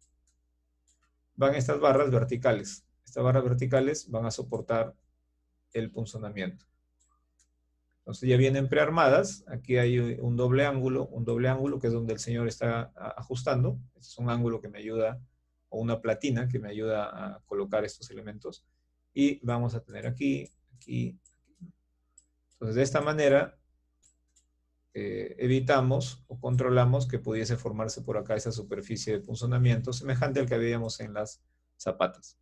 van estas barras verticales. Estas barras verticales van a soportar el punzonamiento. Entonces ya vienen prearmadas. Aquí hay un doble ángulo que es donde el señor está ajustando. Este es un ángulo que me ayuda, o una platina que me ayuda a colocar estos elementos. Y vamos a tener aquí. Entonces de esta manera evitamos o controlamos que pudiese formarse por acá esa superficie de punzonamiento semejante al que veíamos en las zapatas.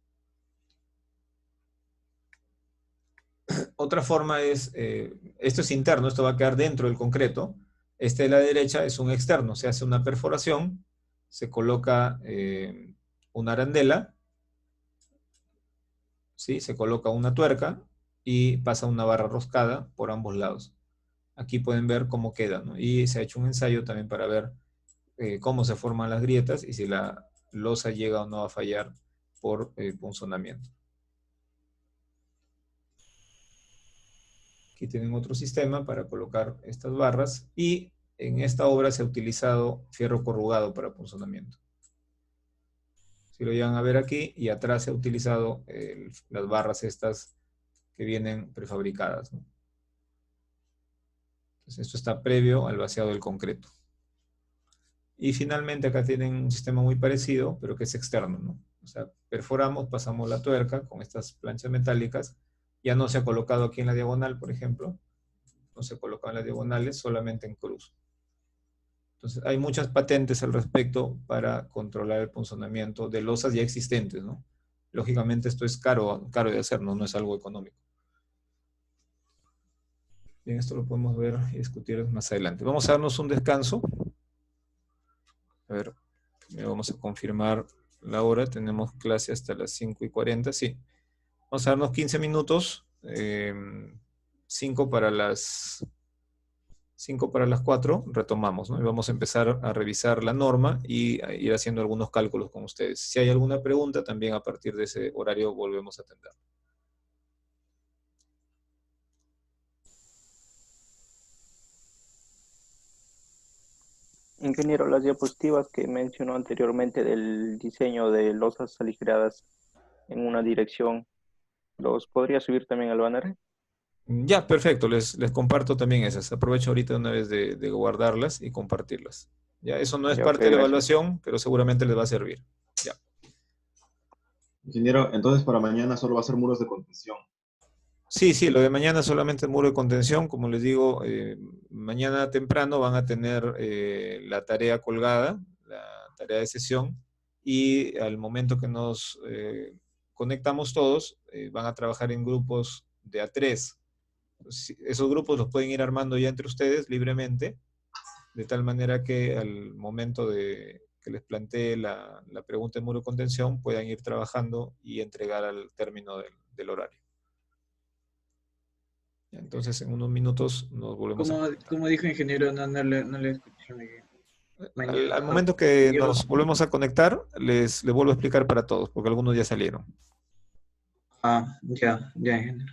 Otra forma es, esto es interno, esto va a quedar dentro del concreto. Este de la derecha es un externo, se hace una perforación, se coloca una arandela, ¿sí? Se coloca una tuerca y pasa una barra roscada por ambos lados. Aquí pueden ver cómo queda, ¿no? Y se ha hecho un ensayo también para ver cómo se forman las grietas y si la losa llega o no a fallar por punzonamiento. Aquí tienen otro sistema para colocar estas barras y en esta obra se ha utilizado fierro corrugado para punzonamiento. Si lo llegan a ver aquí, y atrás se ha utilizado las barras estas que vienen prefabricadas, ¿no? Entonces esto está previo al vaciado del concreto. Y finalmente acá tienen un sistema muy parecido, pero que es externo, ¿no? O sea, perforamos, pasamos la tuerca con estas planchas metálicas. Ya no se ha colocado aquí en la diagonal, por ejemplo. No se coloca en las diagonales, solamente en cruz. Entonces, hay muchas patentes al respecto para controlar el punzonamiento de losas ya existentes, ¿no? Lógicamente esto es caro de hacer, ¿no? No es algo económico. Bien, esto lo podemos ver y discutir más adelante. Vamos a darnos un descanso. A ver, vamos a confirmar la hora. Tenemos clase hasta las 5:40, sí. Vamos a darnos 15 minutos, 5 para las 4, retomamos, ¿no? Y vamos a empezar a revisar la norma y a ir haciendo algunos cálculos con ustedes. Si hay alguna pregunta, también a partir de ese horario volvemos a atender. Ingeniero, las diapositivas que mencionó anteriormente del diseño de losas aligeradas en una dirección, ¿los podría subir también al banner? Ya, perfecto, les comparto también esas. Aprovecho ahorita una vez de guardarlas y compartirlas. Ya, eso no es Ya, parte ok, de la gracias. evaluación, pero seguramente les va a servir. Ya. Ingeniero, entonces para mañana solo va a ser muros de contención. Sí, lo de mañana solamente el muro de contención. Como les digo, mañana temprano van a tener la tarea colgada, la tarea de sesión, y al momento que nos conectamos todos, van a trabajar en grupos de A3. Esos grupos los pueden ir armando ya entre ustedes libremente, de tal manera que al momento de que les plantee la pregunta de muro de contención, puedan ir trabajando y entregar al término del horario. Entonces, en unos minutos nos volvemos a conectar. Como dijo ingeniero, no le escuché muy bien. Al momento que nos volvemos a conectar, les vuelvo a explicar para todos, porque algunos ya salieron. Ya, ingeniero.